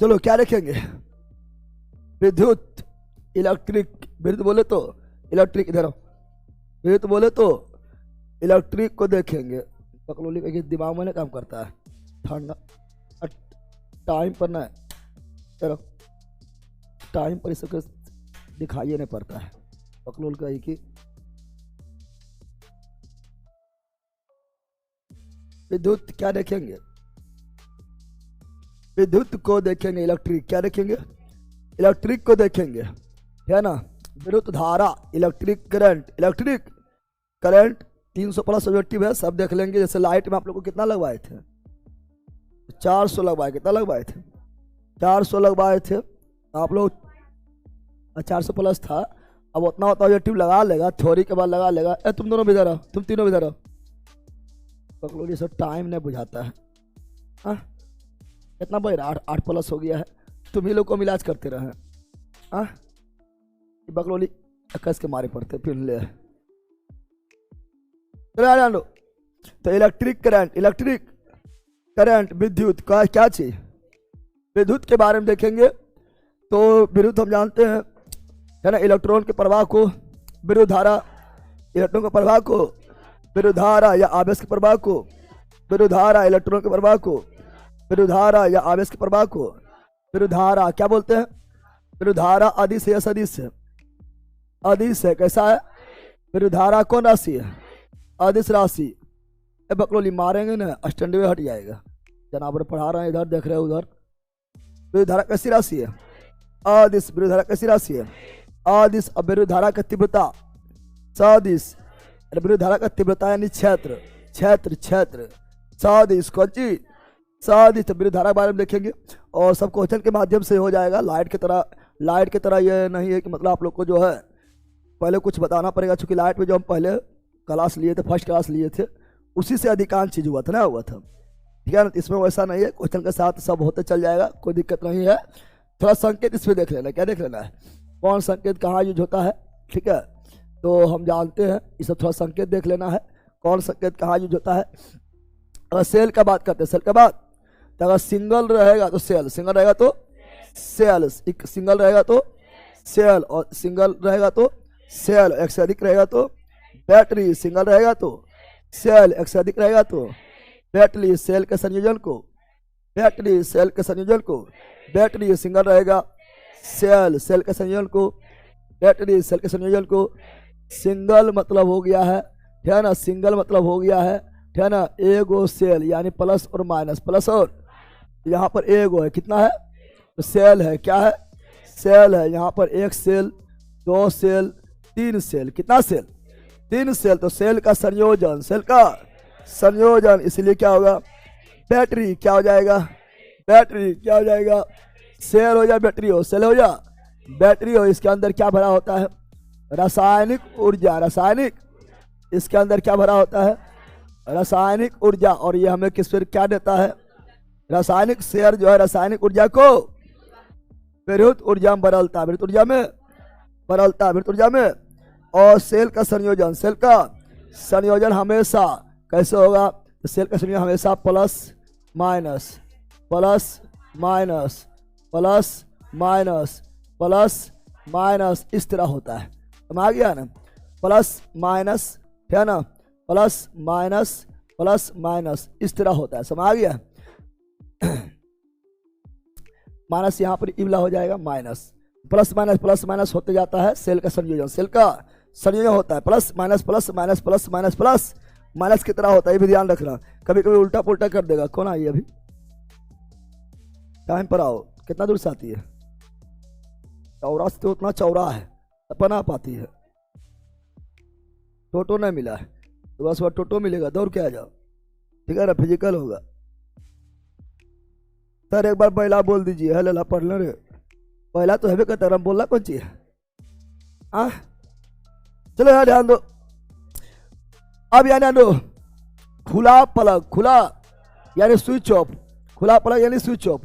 चलो क्या देखेंगे? विद्युत, इलेक्ट्रिक। विद्युत बोले तो इलेक्ट्रिक, इधर आओ। विद्युत बोले तो इलेक्ट्रिक को देखेंगे। बकलोली का दिमाग में काम करता है, ठंडा टाइम पर ना, चलो टाइम पर इसको दिखाइए नहीं पड़ता है। बकलोल का कि विद्युत क्या देखेंगे? विद्युत को देखेंगे। इलेक्ट्रिक क्या देखेंगे? इलेक्ट्रिक को देखेंगे, है ना। विद्युत धारा, electric current. Electric current 300 plus objective है, सब देख लेंगे। जैसे लाइट में आप लोग को कितना लगवाए थे? 400 लगवाए। कितना लगवाए थे? 400 लगवाए थे आप लोग। 400 प्लस था, अब उतना होता ऑब्जेक्टिव लगा लेगा, थ्योरी के बाद लगा लेगा। तुम दोनों भी इधर आओ, तुम तीनों भी इधर आओ। पकड़ो, ये सब टाइम नहीं बुझाता है। हाँ कितना बज रहा? 8 प्लस हो गया है। तुम ही लोग को मिलाज करते रहे। हाँ बकलोली कस के मारे पड़ते फिर ले। तो इलेक्ट्रिक करंट, इलेक्ट्रिक करंट विद्युत का क्या चीज? विद्युत के बारे में देखेंगे। तो विद्युत हम जानते हैं, है ना, इलेक्ट्रॉन के प्रवाह को विद्युत धारा, इलेक्ट्रॉन के प्रवाह को विद्युत धारा या आवेश के प्रवाह को विद्युत धारा, इलेक्ट्रॉन के प्रवाह को विद्युत धारा या आवेश के प्रवाह को विद्युत धारा क्या बोलते हैं? विद्युत धारा अदिश है या सदिश है? अदिश है। कैसा है? विद्युत धारा कौन राशि है? अदिश राशि। बकलोली मारेंगे ना, स्टैंडवे हट जाएगा। जनाबर पढ़ा रहे हैं, इधर देख रहे हो उधर। विद्युत धारा कैसी राशि है? अदिश। विद्युत धारा कैसी राशि है? अदिश। अब विद्युत धारा का तीव्रता सदिश। विद्युत धारा का तीव्रता यानी क्षेत्र, क्षेत्र क्षेत्र सदिश। कौन चीज? सदिश। तो विद्युत धारा के बारे में देखेंगे और सब क्वेश्चन के माध्यम से हो जाएगा। लाइट की तरह, लाइट की तरह ये नहीं है कि मतलब आप लोग को जो है पहले कुछ बताना पड़ेगा, क्योंकि लाइट में जो हम पहले क्लास लिए थे, फर्स्ट क्लास लिए थे, उसी से अधिकांश चीज हुआ था ना, हुआ था। ठीक है ना। इसमें वैसा नहीं है, क्वेश्चन के साथ सब होते चल जाएगा, कोई दिक्कत नहीं है। थोड़ा संकेत इसमें देख लेना। क्या देख लेना है? कौन संकेत कहाँ यूज होता है? ठीक है, तो हम जानते हैं, ये सब थोड़ा संकेत देख लेना है, कौन संकेत कहाँ यूज होता है। अगर सेल का बात करते हैं, सेल का बात, तो अगर सिंगल रहेगा तो सेल, सिंगल रहेगा तो सेल, सिंगल रहेगा तो सेल, और सिंगल रहेगा तो सेल, एक से अधिक रहेगा तो बैटरी, सिंगल रहेगा तो सेल, एक से अधिक रहेगा तो बैटरी। सेल के संयोजन को, बैटरी सेल के संयोजन को, बैटरी सिंगल रहेगा, सेल सेल के संयोजन को, बैटरी सेल के संयोजन को। सिंगल मतलब हो गया है ना, सिंगल मतलब हो गया है ना, एगो सेल यानी प्लस और माइनस, प्लस और यहाँ पर एगो है, कितना है? तो सेल है, क्या है? सेल है। यहाँ पर एक सेल, दो सेल, तीन सेल, कितना सेल? 3 सेल। तो सेल का संयोजन, सेल का संयोजन, इसलिए क्या होगा? बैटरी। क्या हो जाएगा? बैटरी। क्या हो जाएगा? सेल हो जाए बैटरी हो, सेल हो जा बैटरी हो। इसके अंदर क्या भरा होता है? रासायनिक ऊर्जा, रासायनिक, इसके अंदर क्या भरा होता है? रासायनिक ऊर्जा। और ये हमें किस पर क्या देता है? रासायनिक शेयर जो है रासायनिक ऊर्जा को विद्युत ऊर्जा में बदलता है, विद्युत ऊर्जा में बदलता है, विद्युत ऊर्जा में। और सेल का संयोजन, सेल का संयोजन हमेशा कैसे होगा? तो सेल का संयोजन हमेशा plus minus, plus minus, plus minus, plus minus, इस तरह होता है। समझ आ गया ना? प्लस माइनस, है ना, प्लस माइनस, प्लस माइनस, इस तरह होता है। समझ आ गया? माइनस यहाँ पर इवला हो जाएगा, minus, plus minus, plus minus होते जाता है। सेल का संयोजन, सेल का संयोजन होता है plus minus, plus minus, plus minus, plus minus की तरह होता है। ये भी ध्यान रखना, कभी कभी उल्टा पुल्टा कर देगा। कौन आई अभी? टाइम पर आओ। कितना दूर से आती है? चौरा से तो उतना चौरा है, अपना पाती है। टोटो नहीं मिला है तो बस वह टोटो मिलेगा, दौड़ के आ जाओ। ठीक है ना, फिजिकल होगा। सर एक बार पहला बोल दीजिए, है लला पढ़ रे। पहला तो है कहता हम बोलना कौन चीज है? चलो यार ध्यान दो। अब यार ध्यान दो, खुला पलग, खुला यानी स्विच ऑफ, खुला पलग यानी स्विच ऑफ।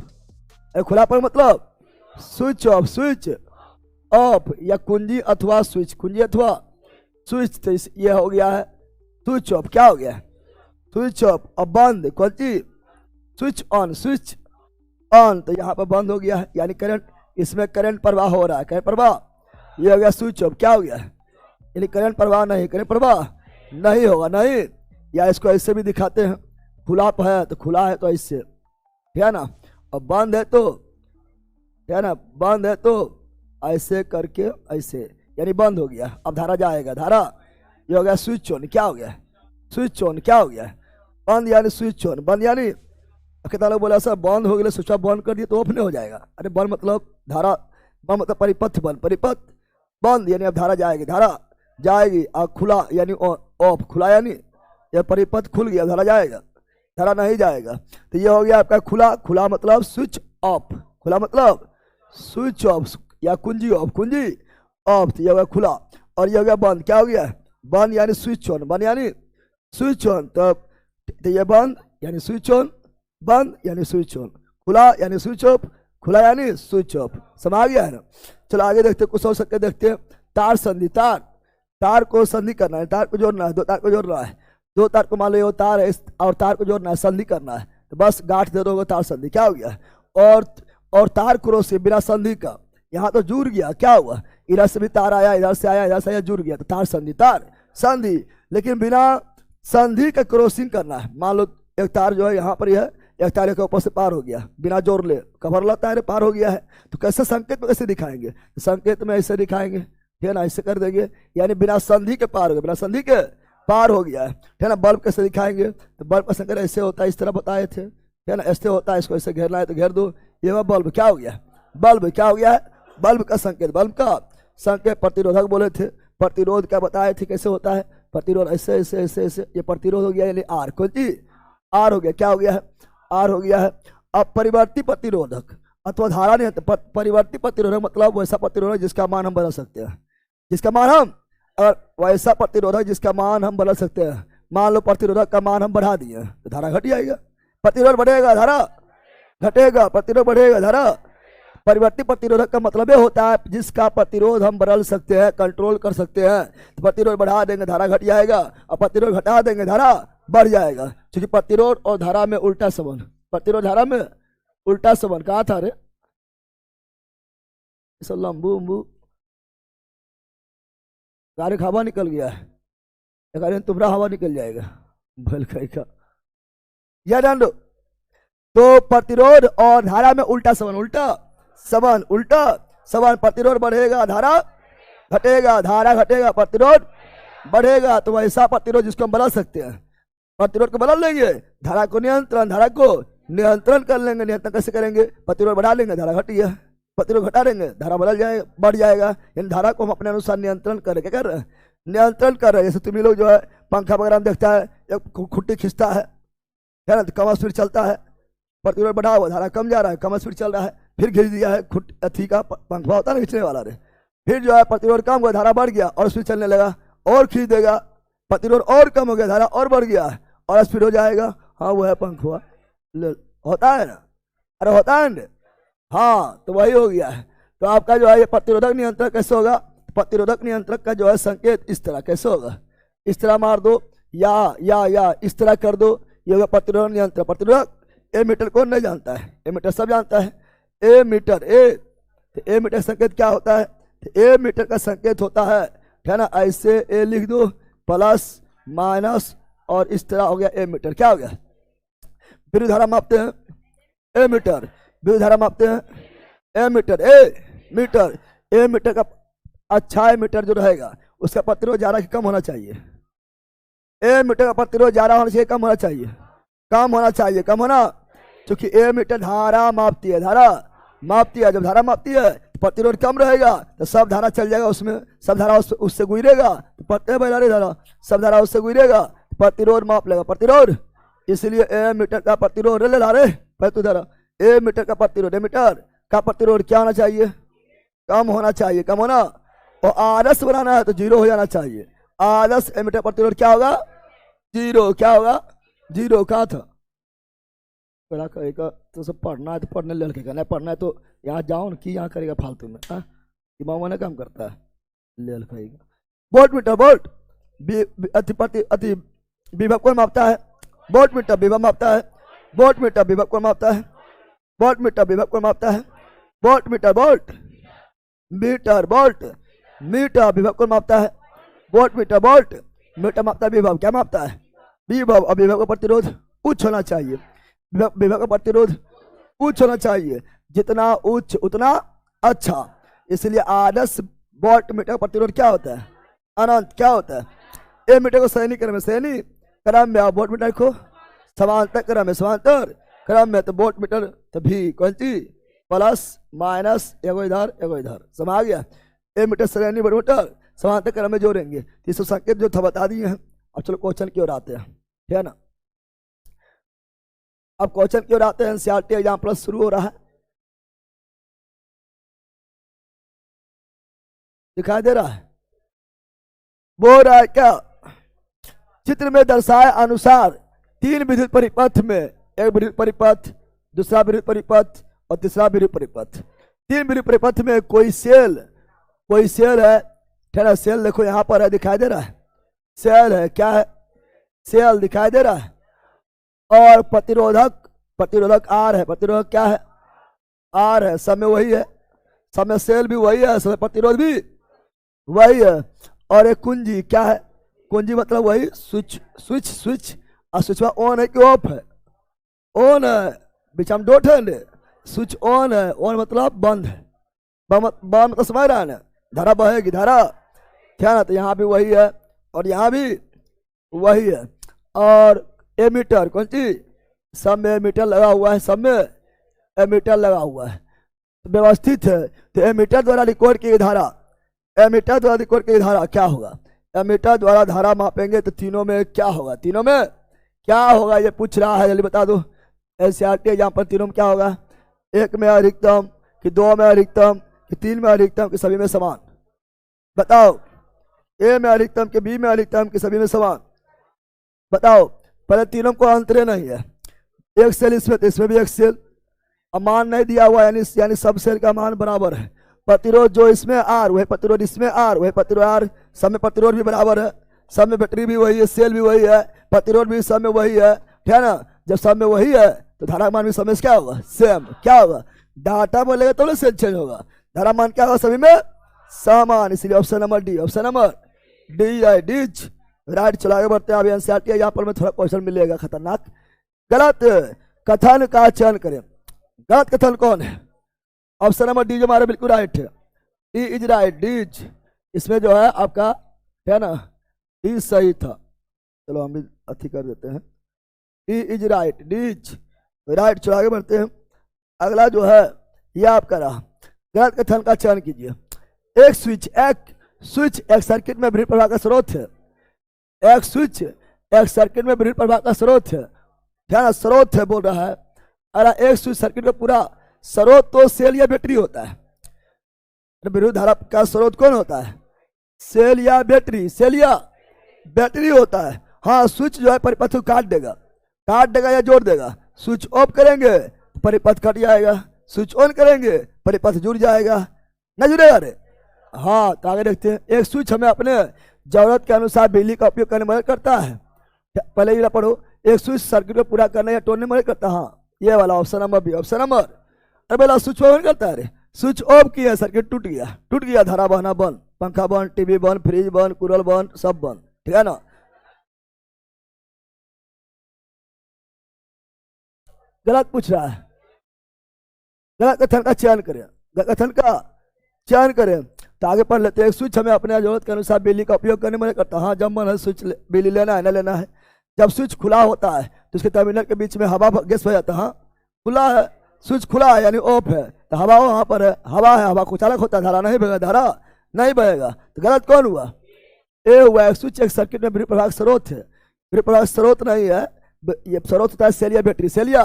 खुला पलग मतलब स्विच ऑफ, स्विच ऑफ या कुंजी अथवा स्विच, कुंजी अथवा स्विच। तो ये हो गया है स्विच ऑफ। क्या हो गया? Switch off. अब बंद कौन चीज? स्विच ऑन, स्विच ऑन, तो यहाँ पर बंद हो गया है, यानी करंट, इसमें करंट प्रवाह हो रहा है, करंट प्रवाह। ये हो गया स्विच ऑफ, क्या हो गया, यानी करंट प्रवाह नहीं, करंट प्रवाह नहीं होगा, नहीं। या इसको ऐसे भी दिखाते हैं, खुला है तो खुला है तो ऐसे, ठीक है ना, और बंद है तो, ठीक है ना, बंद है तो ऐसे करके ऐसे, यानी बंद हो गया। अब धारा जाएगा, धारा ये हो गया स्विच ऑन, क्या हो गया, स्विच ऑन, क्या हो गया, बंद यानी स्विच ऑन, बंद यानी कितना लोग बोला सर बंद हो गया, स्विच ऑफ बंद कर दिया तो ऑफ नहीं हो जाएगा। अरे बंद मतलब धारा, बंद मतलब परिपथ बंद, परिपथ बंद यानी अब धारा जाएगी, धारा जाएगी। और खुला यानी ऑफ, खुला यानी यह परिपथ खुल गया, धारा जाएगा, धारा नहीं जाएगा। तो ये हो गया आपका खुला, खुला मतलब स्विच ऑफ, खुला मतलब स्विच ऑफ या कुंजी ऑफ, कुंजी ऑफ, तो ये हो गया खुला। और ये हो गया बंद, क्या हो गया, बंद यानी स्विच ऑन, बंद यानी स्विच ऑन, तो ये बंद यानी स्विच ऑन, बंद यानी स्विच ऑन, खुला यानी स्विच ऑफ, खुला यानी स्विच ऑफ, समझ गया है ना। चलो आगे देखते हैं, कुछ और सकते देखते हैं। तार संधि, तार, तार को संधि करना है, तार को जोड़ना है, दो तार को जोड़ना है, दो तार को मान लो ये तार है और तार को जोड़ना है, संधि करना है, तो बस गांठ दे दोगे, तार संधि, क्या हो गया। और तार क्रोसिंग बिना संधि का, यहाँ तो जुड़ गया, क्या हुआ, इधर से भी तार आया, इधर से आया, इधर से आया, जुड़ गया, तो तार संधि, तार संधि। लेकिन बिना संधि का क्रॉसिंग करना है, मान लो एक तार जो है यहाँ पर है, एक तार के ऊपर से पार हो गया, बिना जोड़ ले, कवर ला तार पार हो गया है, तो कैसे संकेत में कैसे दिखाएंगे, तो संकेत में ऐसे दिखाएंगे, ठीक है ना, ऐसे कर देंगे, यानी बिना संधि के पार हो गया, बिना संधि के पार हो गया है, ठीक है ना। बल्ब कैसे दिखाएंगे, तो बल्ब का संकेत ऐसे होता है, इस तरह बताए थे, ठीक है ना, ऐसे होता है, इसको ऐसे घेरना है तो घेर दो, ये हुआ बल्ब, क्या हो गया, बल्ब, क्या हो गया है, बल्ब का संकेत, बल्ब का संकेत। प्रतिरोधक बोले थे, प्रतिरोध क्या बताए थे कैसे होता है, प्रतिरोध ऐसे ऐसे ऐसे ऐसे, ये प्रतिरोध हो गया, यानी आर, कौन चीज, आर हो गया, क्या हो गया है, आर हो गया है। अब परिवर्ती प्रतिरोधक अथवा धारा नहीं, परिवर्ती प्रतिरोधक मतलब वैसा प्रतिरोधक जिसका मान हम बदल सकते हैं, जिसका मान हम, और वैसा प्रतिरोधक जिसका मान हम बदल सकते हैं। मान लो प्रतिरोधक का मान हम बढ़ा दिए तो धारा घट जाएगा, प्रतिरोध बढ़ेगा, धारा घटेगा, प्रतिरोध बढ़ेगा, धारा। परिवर्ती प्रतिरोधक का मतलब ये होता है जिसका प्रतिरोध हम बदल सकते हैं, कंट्रोल कर सकते हैं, तो प्रतिरोध बढ़ा देंगे धारा घट जाएगा, और प्रतिरोध घटा देंगे धारा बढ़ जाएगा, क्योंकि प्रतिरोध और धारा में उल्टा संबंध, प्रतिरोध धारा में उल्टा संबंध। कहा था रे लंबू उम्बू, गाड़ी हवा निकल गया है, गाड़ी तुम्हारा हवा निकल जाएगा, भल का यह जान दो। तो प्रतिरोध और धारा में उल्टा संबंध, उल्टा संबंध, उल्टा संबंध, प्रतिरोध बढ़ेगा धारा घटेगा, धारा घटेगा प्रतिरोध बढ़ेगा। तो वैसा प्रतिरोध जिसको हम बदल सकते हैं, प्रतिरोध को बदल लेंगे, धारा को नियंत्रण, धारा को नियंत्रण कर लेंगे। नियंत्रण कैसे करेंगे, प्रतिरोध बढ़ा लेंगे, धारा घटी है, प्रतिरोध घटा देंगे, धारा बदल जाएगा, बढ़ जाएगा। इन धारा को हम अपने अनुसार नियंत्रण कर, क्या कर रहे हैं, नियंत्रण कर रहे हैं। जैसे तुम लोग जो है पंखा वगैरह में देखता है, एक खुट्टी खींचता है ना, तो कम स्पीड चलता है, प्रतिरोध बढ़ा हुआ, धारा कम जा रहा है, कम स्पीड चल रहा है, फिर खींच दिया है, अथी का पंखा होता है ना खींचने वाला रे, फिर जो है प्रतिरोध कम हुआ, धारा बढ़ गया और स्पीड चलने लगा, और खींच देगा, प्रतिरोध और कम हो गया, धारा और बढ़ गया और स्पीड हो जाएगा। हाँ वो है पंखुआ, होता है ना, अरे होता है ना, हाँ तो वही हो गया है। तो आपका जो है ये प्रतिरोधक नियंत्रक कैसे होगा, प्रतिरोधक नियंत्रक का जो है संकेत इस तरह कैसे होगा, इस तरह मार दो या इस तरह कर दो, ये होगा प्रतिरोधक नियंत्रक। प्रतिरोधक ए मीटर कौन नहीं जानता है, ए मीटर सब जानता है, ए मीटर, ए मीटर संकेत क्या होता है, ए मीटर का संकेत होता है ना, ऐसे ए लिख दो, प्लस माइनस और इस तरह हो गया ए मीटर, क्या हो गया, विद्युत धारा मापते हैं, ए मीटर, विद्युत धारा मापते हैं, ए मीटर, ए मीटर का अच्छा ए मीटर जो रहेगा उसका प्रतिरोध ज्यादा कम होना चाहिए, ए मीटर का प्रतिरोध ज्यादा होना चाहिए कम होना चाहिए, कम होना चाहिए, कम होना, क्योंकि ए मीटर धारा मापती है, धारा मापती है, जब धारा मापती है तो प्रतिरोध कम रहेगा, तो सब धारा चल जाएगा उसमें, सब धारा उससे गुजरेगा, तो पत्ते बजा धारा सब धारा उससे गुजरेगा, प्रतिरोध माप लेगा, प्रतिरोध। इसलिए ए मीटर का प्रतिरोध ले ला रे तू धारा, ए मीटर का प्रतिरोध, ए मीटर का प्रतिरोध क्या होना चाहिए, कम होना चाहिए, कम होना, और आदर्श बनाना है तो जीरो हो जाना चाहिए। आदर्श ए मीटर प्रतिरोध क्या होगा, जीरो, क्या होगा, जीरो। कहा था बड़ा कहेगा तो सब पढ़ना है तो पढ़ने लड़के का, नहीं पढ़ना है तो यहाँ जाओ ना, कि यहाँ करेगा फालतू में, दिमाग में काम करता है, ले कहेगा। वोल्ट मीटर, वोल्ट अति विभव कौन मापता है, वोल्ट मीटर विभव मापता है, वोल्ट मीटर विभव कौन मापता है, वोल्ट मीटर विभव को मापता है। Volt meter volt meter volt meter विभव को मापता है। वोल्ट मीटर वोल्ट मीटर मापता है विभव। क्या मापता है? विभव। और विभव का प्रतिरोध उच्च होना चाहिए। विभव का प्रतिरोध उच्च होना चाहिए, जितना उच्च उतना अच्छा। इसलिए आदर्श वोल्ट मीटर का प्रतिरोध क्या होता है? अनंत। क्या होता है? ए मीटर को श्रेणी क्रम में, श्रेणी क्रम में, वोल्ट मीटर को समांतर क्रम में, समांतर क्रम में। तो वोल्ट मीटर तभी कौन सी प्लस माइनस एगो इधर एगो इधर, समझ गया? ए मीटर श्रेणी मीटर समांतर क्रम में जोड़ेंगे। तीसरा संकेत जो था बता दिए हैं। अब चलो क्वेश्चन की ओर आते हैं, ठीक है ना? अब क्वेश्चन की ओर आते हैं। एनसीईआरटी एग्जाम प्लस शुरू हो रहा है, दिखाई दे रहा है? बोल रहा है क्या? चित्र में दर्शाए अनुसार तीन विद्युत परिपथ में, एक विद्युत परिपथ, दूसरा विद्युत परिपथ और तीसरा विद्युत परिपथ, तीन विद्युत परिपथ में कोई सेल है, ठहरा। सेल देखो यहाँ पर है, दिखाई दे रहा है? सेल है, क्या है? सेल दिखाई दे रहा है। और प्रतिरोधक आर है। प्रतिरोधक क्या है? आर है। समय वही है, समय सेल भी वही है, समय प्रतिरोध भी वही है। और एक कुंजी, क्या है? कुंजी मतलब वही स्विच। और स्विच ऑन है कि ऑफ है? ऑन है, बीच में डॉट है। स्विच ऑन है, ऑन मतलब बंद है। बंद मतलब समझ रहा है ना? धारा बहेगी, धारा, क्या ना? तो यहाँ भी वही है और यहाँ भी वही है। और एमीटर कौन सी? सब में एमीटर लगा हुआ है, सब में एमीटर लगा हुआ है, व्यवस्थित है। तो एमीटर द्वारा रिकॉर्ड की धारा, एमीटर द्वारा रिकॉर्ड की धारा क्या होगा? एमीटर द्वारा धारा मापेंगे तो तीनों में क्या होगा? तीनों में क्या होगा ये पूछ रहा है, जल्दी बता दो। एनसीईआरटी एग्जाम पर तीनों में क्या होगा? एक में अधिकतम कि दो में अधिकतम कि तीन में अधिकतम कि सभी में समान? बताओ। ए में अधिकतम कि बी में अधिकतम कि सभी में समान? बताओ। पहले तीनों को अंतरे नहीं है, एक सेल इसमें तो इसमें भी एक सेल। अब मान नहीं दिया हुआ, यानी सब सेल का मान बराबर है। प्रतिरोध जो इसमें आर वही प्रतिरोध इसमें आर वही प्रतिरोध आर, सब में प्रतिरोध भी बराबर है, सब में बैटरी भी वही है, सेल भी वही है, प्रतिरोध भी सब में वही है, ठीक है ना? जब सब में वही है तो धारा मान भी सब में क्या होगा? सेम। क्या होगा? डाटा बोलेगा तो सेल चेंज होगा, धारा मान क्या होगा? सभी में समान। इसलिए option number D, option number D है डीज। राइट। चलो आगे बढ़ते हैं। अभी एनसीईआरटी यहाँ पर में थोड़ा क्वेश्चन मिलेगा खतरनाक। गलत कथन का चयन करें। गलत कथन कौन है? ऑप्शन नंबर डी जो हमारा बिल्कुल राइट है। डी इज राइट, डीज। इसमें जो है आपका, है ना, डी सही था। चलो हम भी अथी कर देते हैं। D is right, D's right. चलो आगे बढ़ते हैं। अगला जो है यह आपका रहा। गलत कथन का चयन कीजिए। एक स्विच एक सर्किट में विद्युत प्रवाह का स्रोत है। एक स्विच एक सर्किट में विद्युत प्रवाह का स्रोत है, क्या ना? स्रोत है बोल रहा है। अरे एक स्विच सर्किट का पूरा स्रोत तो सेल या बैटरी होता है। विद्युत धारा का स्रोत कौन होता है? सेल या बैटरी? सेल या बैटरी होता है। हाँ, स्विच जो है परिपथ को काट देगा या जोड़ देगा। स्विच ऑफ करेंगे परिपथ कट जाएगा, स्विच ऑन करेंगे परिपथ जुड़ जाएगा, ना जुड़ेगा रे? हाँ। तो आगे देखते हैं। एक स्विच हमें अपने जरूरत के अनुसार बिजली का उपयोग करने में मदद करता है। पहले ये पढ़ो। एक स्विच सर्किट को पूरा करने या तोड़ने में मदद करता है। हाँ, ये वाला option number B, option number. अरे बेला स्विच ऑन करता है, स्विच ऑफ किया, सर्किट टूट गया, धारा बहना बंद, पंखा बंद, टीवी बंद, फ्रिज बंद, कूलर बंद, सब बंद, ठीक है ना? गलत पूछ रहा है। गलत कथन का चयन करें। गलत कथन का चयन करें। तो आगे पढ़ लेते हैं। स्विच हमें अपने जरूरत के अनुसार बिजली का उपयोग करने में मदद करता है। हाँ, जब मन है स्विच बिजली लेना है ना लेना है। जब स्विच खुला होता है तो उसके टर्मिनल के बीच में हवा गैस हो जाता है। हाँ, खुला है, स्विच खुला है यानी ऑफ है, तो हवा वहाँ पर है, हवा है, हवा को चालक होता है, धारा नहीं बहेगा, धारा नहीं बहेगा। तो गलत कौन हुआ? ए हुआ। स्विच एक सर्किट में विद्युत प्रवाह स्रोत है। विद्युत प्रवाह स्रोत नहीं है, ये स्रोत होता है सेल या बैटरी, सेल या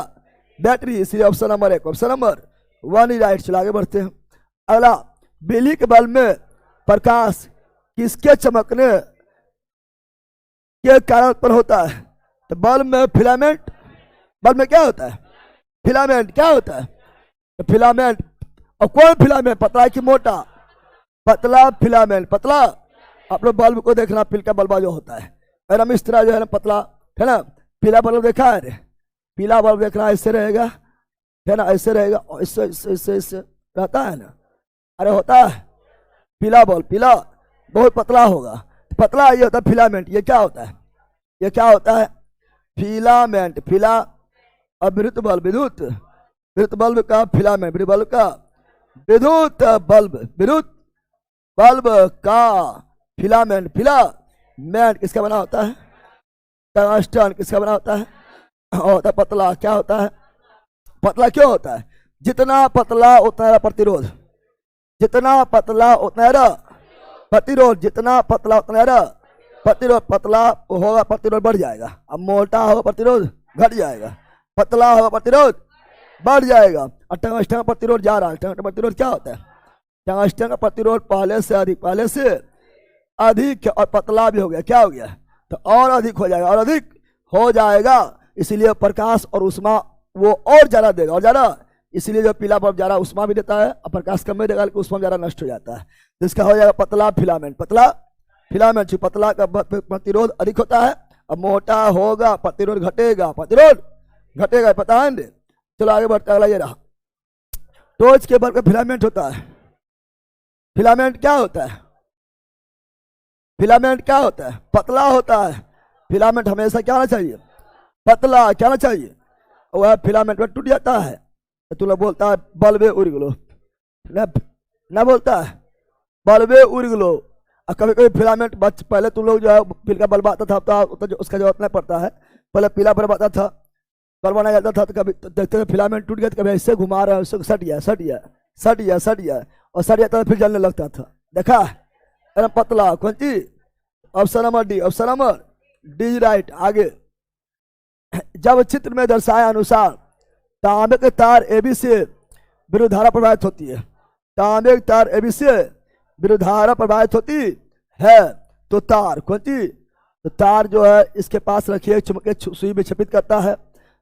बैटरी। इसलिए ऑप्शन नंबर एक, ऑप्शन नंबर वन ही राइट। चलो आगे बढ़ते हैं। अगला, बिजली के बल्ब में प्रकाश किसके चमकने के कारण उत्पन्न होता है? तो बल्ब में फिलामेंट, बल्ब में क्या होता है? फिलामेंट। क्या होता है? तो फिलामेंट। और कौन फिलामेंट? पतला कि मोटा? पतला फिलामेंट, पतला। आप लोग बल्ब को देखना, पिल का बल्बा जो होता है एकदम इस तरह जो है ना, पतला, है ना? पीला बल्ब देखा है? पीला बल्ब देखना ऐसे रहेगा, है ना, ऐसे रहेगा और इससे इससे इससे इससे रहता है ना, अरे होता है पीला बॉल, पीला बहुत पतला होगा, पतला ये होता है फिलामेंट। ये क्या होता है, ये क्या होता है, फिलामेंट, फिला। और विद्युत बल्ब, विद्युत विद्युत बल्ब का फिलामेंट, विद्युत बल्ब का विद्युत बल्ब, विद्युत बल्ब का फिलामेंट, फिलामेंट किसका बना होता है, टंगस्टन किसका बना होता है, होता है पतला। क्या होता है, पतला क्यों होता है, जितना पतला उतना प्रतिरोध, जितना पतला उतना प्रतिरोध, जितना पतला उतना प्रतिरोध, पतला होगा प्रतिरोध बढ़ जाएगा, अब मोटा होगा प्रतिरोध घट जाएगा, पतला होगा प्रतिरोध बढ़ जाएगा। और टंगस्टन का प्रतिरोध जा रहा है, टंगस्टन प्रतिरोध क्या होता है, टंगस्टन का प्रतिरोध पहले से अधिक, पहले से अधिक, और पतला भी हो गया, क्या हो गया, तो और अधिक हो जाएगा, और अधिक हो जाएगा, इसलिए प्रकाश और उष्मा वो और ज्यादा देगा, और ज्यादा, इसलिए जो पीला बल्ब ज्यादा उष्मा भी देता है और प्रकाश कम भी देगा, लेकिन उष्मा ज्यादा नष्ट हो जाता है, जिसका हो जाएगा पतला फिलामेंट, पतला फिलामेंट। पतला का प्रतिरोध अधिक होता है, अब मोटा होगा प्रतिरोध घटेगा, प्रतिरोध घटेगा, पता है। चलो आगे बढ़ता, अगला ये रहा, टॉर्च के बल्ब का फिलामेंट होता है, फिलामेंट क्या होता है, फिलामेंट क्या होता है, पतला होता है, फिलामेंट हमेशा क्या होना चाहिए, पतला, क्या होना चाहिए, वह फिलामेंट में टूट जाता है, तो तुम लोग बोलता है बल्बे उड़ गलो, ना बोलता है बल्बे उड़ गलो। और कभी कभी फिलामेंट बच, पहले तुम लोग जो है फिल का बल्ब आता था, तो उसका जरूरत नहीं पड़ता है, पहले पीला बल्ब आता था, बल्ब बनाया जाता था, तो कभी देखते थे फिलामेंट टूट गया, तो कभी ऐसे घुमा रहा है, उससे सट गया, सट गया, सट गया, सट गया, और सट जाता था, फिर जलने लगता था, देखा एकदम पतला। कौन चीज, option number D, option number D right. आगे, जब चित्र में दर्शाए अनुसार तांबे के तार एबी से विद्युत धारा प्रवाहित होती है, तांबे के तार एबी से विद्युत धारा प्रवाहित होती है, तो तार, कौन चीज, तो तार जो है इसके पास रखिए, चुंबकीय सुई विक्षेपित करता है,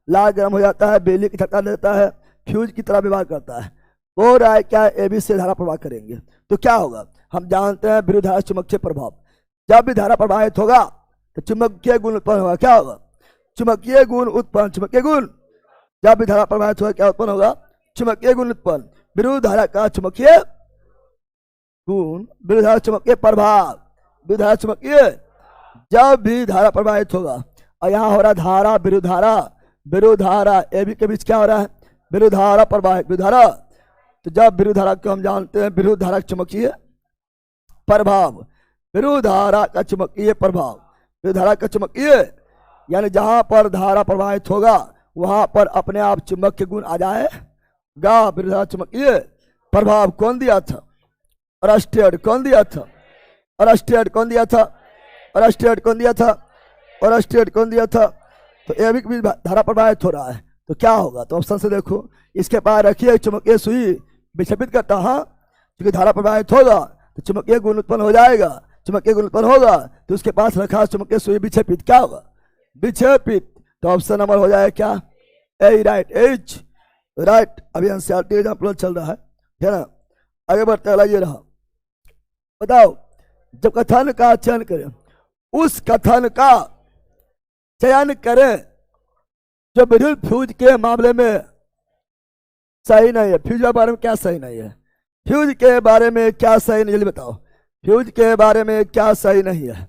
लाल गर्म हो जाता है, बिजली की झटका देता है, फ्यूज की तरह व्यवहार करता है। वो रहा है क्या, एबी से धारा प्रवाह करेंगे, तो क्या होगा, हम जानते हैं विद्युत धारा चुंबकीय प्रभाव, जब भी धारा प्रवाहित होगा तो चुंबकीय गुण उत्पन्न होगा, क्या होगा, चुंबकीय गुण उत्पन्न, चुंबकीय गुण, जब भी धारा प्रवाहित होगा क्या उत्पन्न होगा, चुंबकीय गुण उत्पन्न, विद्युत धारा का चुंबकीय गुण, विद्युत धारा चुंबकीय प्रभाव, विद्युत धारा चुंबकीय, जब भी धारा प्रवाहित होगा, और यहाँ हो रहा धारा, विद्युत धारा, विद्युत धारा एबी के बीच क्या हो रहा है, विद्युत धारा प्रवाहित, विद्युत धारा, तो जब विद्युत धारा को हम जानते हैं विद्युत धारा चुंबकीय प्रभाव, विद्युत धारा का चुंबकीय प्रभाव, विद्युत धारा का चुंबकीय, यानी जहां पर धारा प्रवाहित होगा वहां पर अपने आप चुंबक के गुण आ जाएगा, विद्युत धारा चुंबकीय प्रभाव। कौन दिया था, अरस्टेड, कौन दिया था, अरस्टेड कौन दिया था, अरस्टेड कौन दिया था, अरस्टेड कौन दिया था। तो ये भी धारा प्रवाहित हो रहा है, तो क्या होगा, तो ऑप्शन से देखो, इसके पास रखिए चुंबकीय सुई विक्षेपित करता, हाँ क्योंकि धारा प्रवाहित होगा तो चुंबकीय गुण उत्पन्न हो जाएगा, चुंबकीय गुण उत्पन्न होगा तो उसके पास रखा चुंबकीय सुई विक्षेपित, क्या होगा, विक्षेपित। तो ऑप्शन नंबर हो जाएगा क्या, ए राइट, एच राइट। अभी एनसीईआरटी एग्जाम्पल चल रहा है ना। आगे बढ़ते अगला ये रहा, बताओ जब कथन का चयन करें, उस कथन का चयन करें जो विद्युत फ्यूज के मामले में सही नहीं है। फ्यूज के बारे में क्या सही नहीं है, फ्यूज के बारे में क्या सही नहीं, जल्दी बताओ, फ्यूज के बारे में क्या सही नहीं है।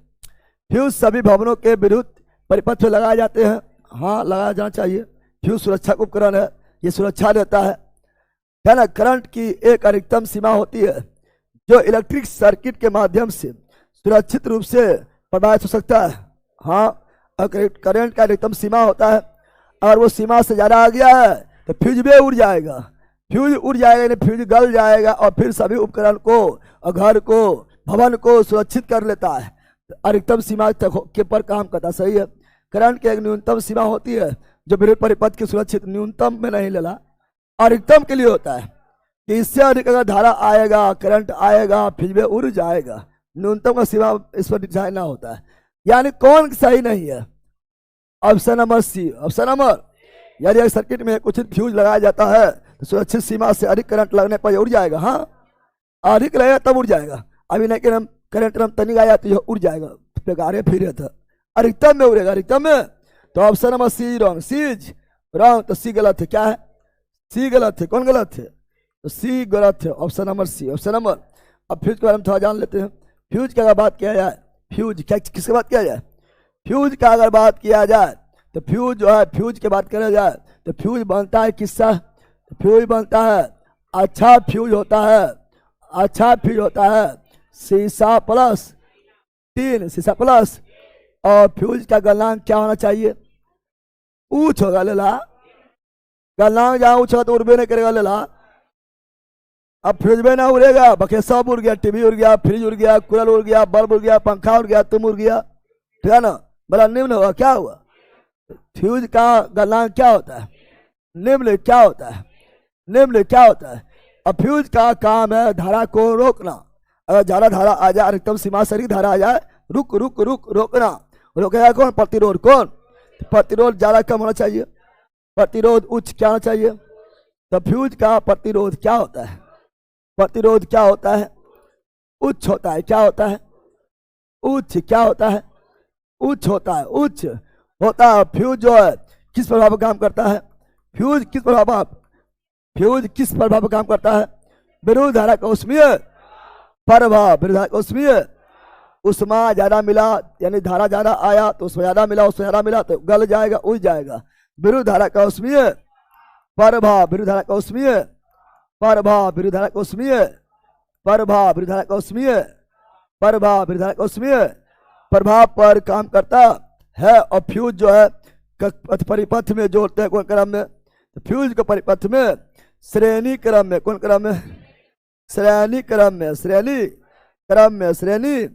फ्यूज सभी भवनों के विद्युत परिपथ में लगाए जाते हैं, हाँ लगाया जाना चाहिए। फ्यूज सुरक्षा उपकरण है, ये सुरक्षा देता है ना। करंट की एक अधिकतम सीमा होती है जो इलेक्ट्रिक सर्किट के माध्यम से सुरक्षित रूप से प्रवाहित हो सकता है, हाँ। करंट का अधिकतम सीमा होता है, अगर वो सीमा से ज्यादा आ गया है तो फ्यूज भी उड़ जाएगा, फ्यूज उड़ जाएगा यानी फ्यूज गल जाएगा और फिर सभी उपकरण को और घर को भवन को सुरक्षित कर लेता है। तो अधिकतम सीमा के पर काम करता, सही है। करंट की एक न्यूनतम सीमा होती है जो विद्युत परिपथ की सुरक्षित, न्यूनतम में नहीं लेना, अधिकतम के लिए होता है कि इससे अधिक अगर धारा आएगा, करंट आएगा, फ्यूज भी उड़ जाएगा। न्यूनतम का सीमा इस पर डिजाइन ना होता है, यानी कौन सही नहीं है, option number C. Option number, यदि एक सर्किट में कुछ फ्यूज लगाया जाता है तो सुरक्षित सीमा से अधिक करंट लगने पर उड़ जाएगा, हाँ अधिक लगेगा तब उड़ जाएगा। अभी नहीं कि हम करंट तनिक आ जाती है उड़ जाएगा, बेगारे फिर था, अधिकतम में उड़ेगा, अधिकतम में। तो option number C wrong, C's wrong, तो सी गलत है, क्या है सी गलत है, कौन गलत है? तो सी गलत है, option number C, option number. अब फ्यूज के बारे में थोड़ा जान लेते हैं। फ्यूज की अगर बात किया जाए, फ्यूज क्या किसकी बात किया जाए? फ्यूज का अगर बात किया जाए तो फ्यूज जो है, फ्यूज की बात करा जाए तो फ्यूज बनता है किससा? फ्यूज बनता है, अच्छा फ्यूज होता है, अच्छा फ्यूज होता है शीशा प्लस 3, शीशा प्लस। और फ्यूज का गलनांक क्या होना चाहिए? ऊंच होगा लेला, गलनांक जहाँ ऊंच होगा तो उड़बे नहीं करेगा लेला। अब फ्यूज में ना उड़ेगा, बाकी सब उड़ गया, टीवी उड़ गया, फ्रिज उड़ गया, कूलर उड़ गया, बल्ब उड़ गया, पंखा उड़ गया, तुम उड़ गया, ठीक है ना? बड़ा निम्न होगा, क्या हुआ? फ्यूज का गलनांक क्या होता है? निम्न। क्या होता है? निम्न क्या होता है? अब फ्यूज का काम है धारा को रोकना। अगर ज्यादा धारा आ जाए, अधिकतम सीमा से अधिक धारा आ जाए, रुक रुक रुक रोकना। रोकेगा कौन? प्रतिरोध। कौन? प्रतिरोध ज्यादा कम होना चाहिए, प्रतिरोध उच्च क्या होना चाहिए? तो फ्यूज का प्रतिरोध क्या होता है? प्रतिरोध क्या होता है? उच्च होता है। क्या होता है? उच्च। क्या होता है? उच्च होता है, उच्च होता है। फ्यूज जो है किस प्रभाव पर काम करता है? फ्यूज किस प्रभाव, फ्यूज किस प्रभाव पर काम करता है? विद्युत धारा का ऊष्मीय प्रभाव। विद्युत धारा का ऊष्मीय, उष्मा ज्यादा मिला यानी धारा ज्यादा आया तो उसमें ज्यादा मिला, उसमें ज्यादा मिला तो गल जाएगा, उड़ जाएगा। विद्युत धारा का ऊष्मीय प्रभाव, विद्युत धारा का ऊष्मीय प्रभाव, विद्युत धारा का ऊष्मीय प्रभाव, विद्युत धारा का ऊष्मीय प्रभाव, विद्युत धारा का ऊष्मीय प्रभाव पर काम करता है। और फ्यूज जो है परिपथ में जोड़ते हैं, कौन क्रम में? तो फ्यूज को परिपथ में श्रेणी क्रम में, कौन क्रम में? श्रेणी क्रम में, श्रेणी क्रम में, श्रेणी।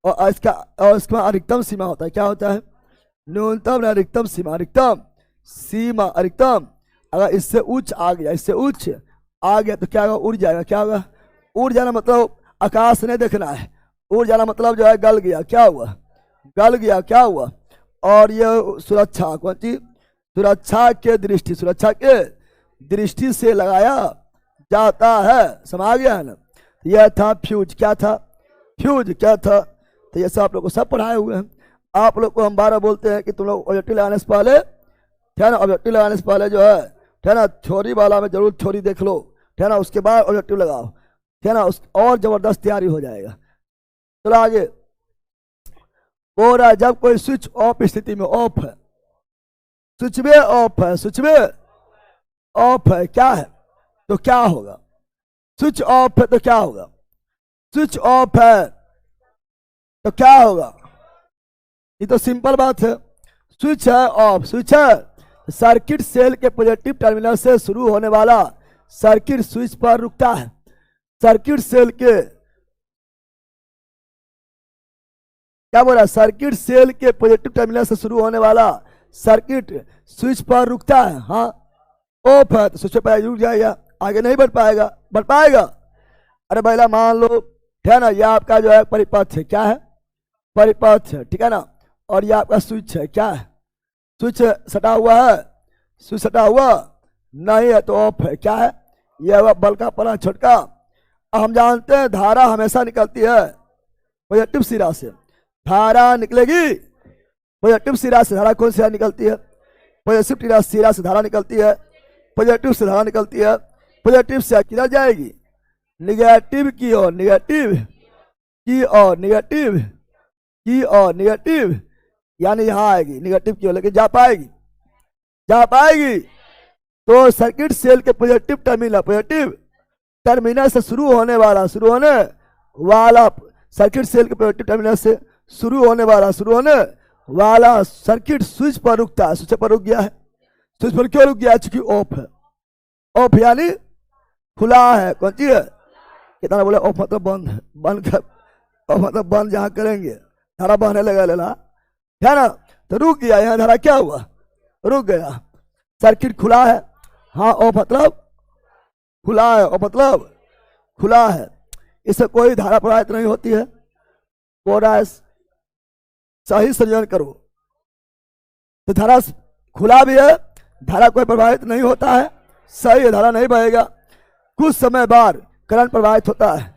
और इसका अधिकतम सीमा होता है। क्या होता है? न्यूनतम अधिकतम सीमा, अधिकतम सीमा, अधिकतम। अगर इससे उच्च आ गया, इससे उच्च आ गया तो क्या होगा? उड़ जाएगा। क्या होगा? उड़ जाना मतलब आकाश नहीं देखना है, उड़ जाना मतलब जो है गल गया। क्या हुआ? गल गया। क्या हुआ? और ये सुरक्षा, कौन चीज? सुरक्षा के दृष्टि, सुरक्षा के दृष्टि से लगाया जाता है। समझ गया है ना? यह था फ्यूज। क्या था? फ्यूज क्या था? तो ये सब आप लोग को सब पढ़ाए हुए हैं। आप लोग को हम 12 बोलते हैं कि तुम लोग ऑब्जेक्टिव लगाने से पहले, ठीक है ना, ऑब्जेक्टिव लगाने से पहले जो है, ठीक है ना, थ्योरी वाला में जरूर थ्योरी देख लो, ठीक है ना, उसके बाद ऑब्जेक्टिव लगाओ, ठीक है ना, उस और जबरदस्त तैयारी हो जाएगा। चलो आगे। बोल जब कोई स्विच ऑफ स्थिति में, ऑफ है, स्विच में ऑफ है, स्विच में ऑफ है, क्या है? तो क्या होगा? स्विच ऑफ है तो क्या होगा? स्विच ऑफ है तो क्या होगा? ये तो सिंपल बात है। स्विच है ऑफ, स्विच है, सर्किट सेल के पॉजिटिव टर्मिनल से शुरू होने वाला सर्किट स्विच पर रुकता है। सर्किट सेल के, क्या बोला? सर्किट सेल के पॉजिटिव टर्मिनल से शुरू होने वाला सर्किट स्विच पर रुकता है। हाँ, ऑफ है तो स्विच पर रुक जाएगा, आगे नहीं बढ़ पाएगा। बढ़ पाएगा? अरे पहला मान लो, ठीक है ना, ये आपका जो है परिपथ है। क्या है? परिपथ है, ठीक है ना। और ये आपका स्विच है। क्या है? स्विच सटा हुआ है, स्विच सटा हुआ नहीं है तो ऑफ है। क्या है? यह हुआ बल का पला छोटका। हम जानते हैं धारा हमेशा निकलती है पॉजिटिव सिरा से। धारा निकलेगी पॉजिटिव सिरा से। धारा कौन सिरा निकलती है? पॉजिटिव सिरा से धारा निकलती है, पॉजिटिव से धारा निकलती है। पॉजिटिव से किधर जाएगी? निगेटिव की ओर, निगेटिव की ओर, निगेटिव की ओर, निगेटिव यानी यहां आएगी निगेटिव की ओर। लेकिन जा पाएगी? जा पाएगी? तो सर्किट सेल के पॉजिटिव टर्मिनल, पॉजिटिव टर्मिनल से शुरू होने वाला, शुरू होने वाला सर्किट सेल के पॉजिटिव टर्मिनल से शुरू होने वाला सर्किट स्विच पर रुकता है। स्विच पर रुक गया है। स्विच पर क्यों रुक गया? चूंकि ऑफ है। ऑफ यानी खुला है। कौन चीज है? कितना बोले? ऑफ मतलब बंद है, बंद कर, ऑफ मतलब बंद जहां करेंगे धारा बहने लगा लेला, है ना, तो रुक गया। यहाँ धारा क्या हुआ? रुक गया। सर्किट खुला है। हाँ, ऑफ मतलब खुला है, ऑफ मतलब खुला है। इससे कोई धारा प्रवाहित नहीं होती है। पूरा सही संयोजन करो तो धारा खुला भी है, धारा कोई प्रवाहित नहीं होता है, सही है, धारा नहीं बहेगा। कुछ समय बाद करंट प्रवाहित होता है।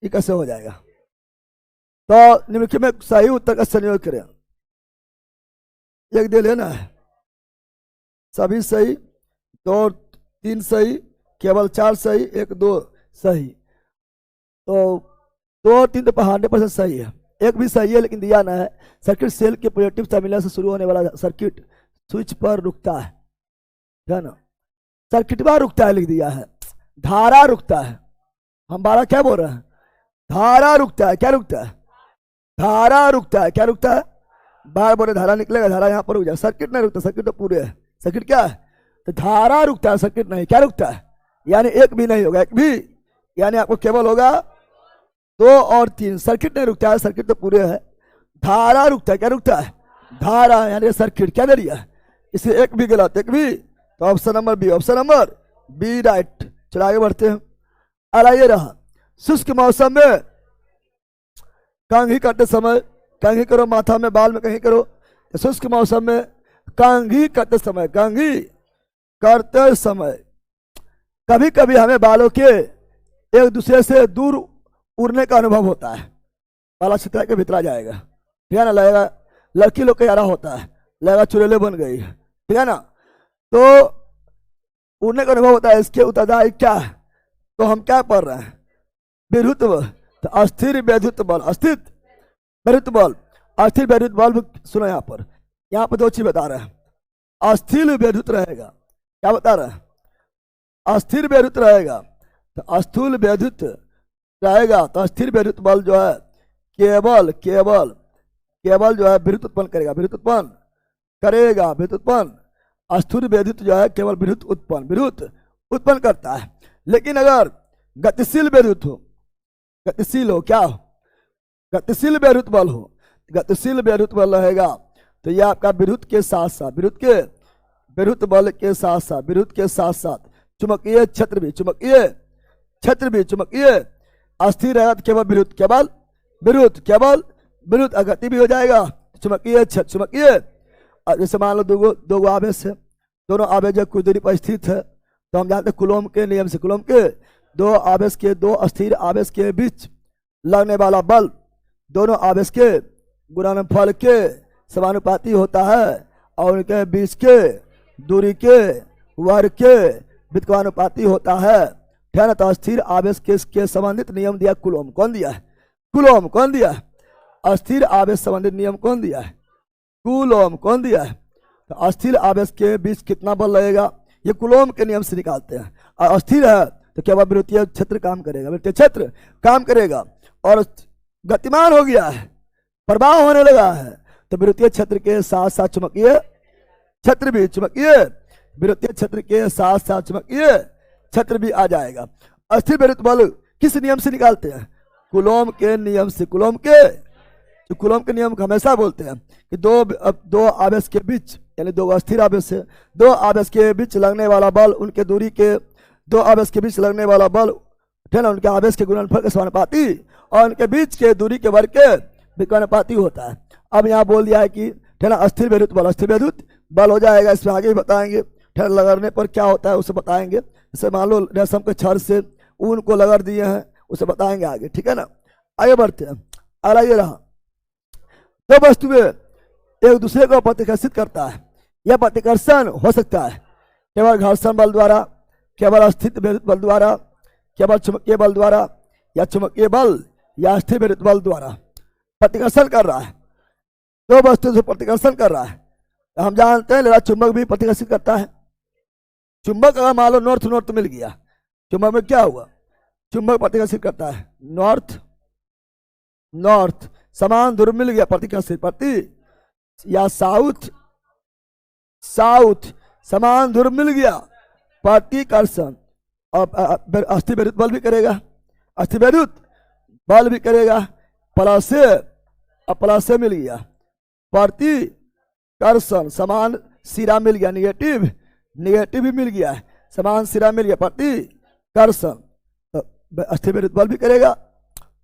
ये कैसे हो जाएगा? तो निम्नलिखित में सही उत्तर का संयोजन करें। एक दे लेना है, सभी सही, दो 3 सही, केवल 4 सही, 1 2 सही। तो 2 और 3 तो 100% सही है, एक भी सही है लेकिन दिया ना है। सर्किट सेल के पॉजिटिव टर्मिनल से शुरू होने वाला सर्किट स्विच पर रुकता है ना। सर्किट बार रुकता है लिख दिया है, धारा रुकता है। हम 12 क्या बोल रहे हैं, धारा रुकता है। क्या रुकता है, धारा रुकता है। क्या रुकता है, बार बोले धारा निकलेगा, धारा यहाँ पर रुक जाए। सर्किट नहीं रुकता, सर्किट तो पूरे है। सर्किट क्या है, तो धारा रुकता है, सर्किट नहीं। क्या रुकता है, यानी एक भी नहीं होगा, एक भी, यानी आपको केवल होगा 2 और 3। सर्किट नहीं रुकता है, सर्किट तो पूरे है। धारा रुकता है। क्या रुकता है, धारा, यानी सर्किट क्या दे दिया, इसे एक भी गलत, एक भी, तो option number B, option number B right. चलो आगे बढ़ते हैं। अगला ये रहा, शुष्क मौसम में कंघी करते समय, कंघी करो माथा में, बाल में कंघी करो। शुष्क मौसम में कंघी करते समय, कंघी करते समय कभी कभी हमें बालों के एक दूसरे से दूर उड़ने का अनुभव होता है। बाला छितरा के भीतर आ जाएगा, ठीक है ना, लगेगा लड़की लोग का यारा होता है, लगेगा चुड़ैले बन गई है, ठीक है ना। तो उड़ने का अनुभव होता है, इसके उत्तरदायी क्या है, तो हम क्या पढ़ रहे हैं, विद्युत, तो अस्थिर विद्युत बल, अस्थिर विद्युत बल, अस्थिर विद्युत बल। सुनो यहाँ पर 2 चीज बता रहे हैं, अस्थिर विद्युत रहेगा। क्या बता रहे हैं, अस्थिर विद्युत रहेगा, तो अस्थूल विद्युत रहेगा, तो अस्थिर विद्युत बल जो है केवल केवल केवल जो है विद्युत उत्पन्न करेगा, विद्युत उत्पन्न करेगा, विद्युत उत्पन्न। अस्थूल विद्युत जो है केवल विद्युत उत्पन्न करता है। लेकिन अगर गतिशील विद्युत हो, गतिशील हो, क्या हो, गतिशील विद्युत बल हो, गतिशील विद्युत बल रहेगा, तो यह आपका विद्युत के साथ साथ, विद्युत बल के साथ साथ, विद्युत के साथ साथ चुंबकीय क्षेत्र भी, चुंबकीय अस्थिर रहेगा, तो केवल विद्युत अगति भी हो जाएगा, चुंबकीय क्षेत्र, चुंबकीय। जैसे मान लो दो आवेश है, दोनों आवेश जब कुछ दूरी पर स्थित है, तो हम जानते हैं कूलॉम के नियम से, कूलॉम के दो अस्थिर आवेश के बीच लगने वाला बल दोनों आवेश के गुणनफल के समानुपाती होता है, और उनके बीच के दूरी के वर्ग के व्युत्क्रमानुपाती होता है, ठीक है ना। तो अस्थिर आवेश के संबंधित नियम दिया कूलॉम, कौन दिया है, कूलॉम कौन दिया है, अस्थिर आवेश संबंधित नियम कौन दिया है, कूलॉम कौन दिया है। तो अस्थिर आवेश के बीच कितना बल लगेगा, ये कूलॉम के नियम से निकालते हैं। और अस्थिर है तो केवल विद्युतीय क्षेत्र काम करेगा, विद्युतीय क्षेत्र काम करेगा, और गतिमान हो गया है, प्रवाह होने लगा है, तो विद्युतीय क्षेत्र के साथ साथ चुंबकीय क्षेत्र भी, विद्युतीय क्षेत्र के साथ साथ चुंबकीय क्षेत्र भी आ जाएगा। अस्थिर विद्युत बल किस नियम से निकालते हैं, कूलॉम के नियम से। कूलॉम के नियम को हमेशा बोलते हैं कि दो आवेश के बीच, यानी 2 अस्थिर आवेश है, 2 आवेश के बीच लगने वाला बल, उनके दूरी के 2 आवेश के बीच लगने वाला बल, ठीक है ना, उनके आवेश के गुणनफल के समानुपाती और उनके बीच के दूरी के वर्ग के व्युत्क्रमानुपाती होता है। अब यहाँ बोल दिया है कि ठीक है ना, अस्थिर विद्युत बल हो जाएगा, इसमें आगे भी बताएंगे, ठीक है, लगने पर क्या होता है उसे बताएंगे। जैसे मान लो रेशम के छड़ से ऊन को लगड़ दिए हैं, उसे बताएंगे आगे, ठीक है ना। आगे बढ़ते हैं। अगला ये रहा, 2 वस्तुएं एक दूसरे को प्रतिकर्षित करता है। यह प्रतिकर्षण हो सकता है केवल घर्षण बल द्वारा, केवल अस्थिर विद्युत बल द्वारा, केवल चुंबकीय बल द्वारा, या चुंबकीय बल या अस्थिर विद्युत बल द्वारा प्रतिकर्षण कर रहा है। 2 वस्तु से प्रतिकर्षण कर रहा है, हम जानते हैं लेकिन चुंबक भी प्रतिकर्षित करता है। चुंबक अगर मान लो नॉर्थ मिल गया, चुंबक में क्या हुआ, चुंबक प्रतिकर्षित करता है, नॉर्थ समान ध्रुव मिल गया, प्रतिकर्षित, या साउथ समान ध्रुव मिल गया, प्रतिकर्षण। और अस्थिर विद्युत बल भी करेगा, अस्थिर विद्युत बल भी करेगा, प्लस से मिल गया प्रतिकर्षण, समान सिरा मिल गया, निगेटिव भी मिल गया है, समान सिरा मिल गया, प्रतिकर्षण। तो अस्थिर विद्युत बल भी करेगा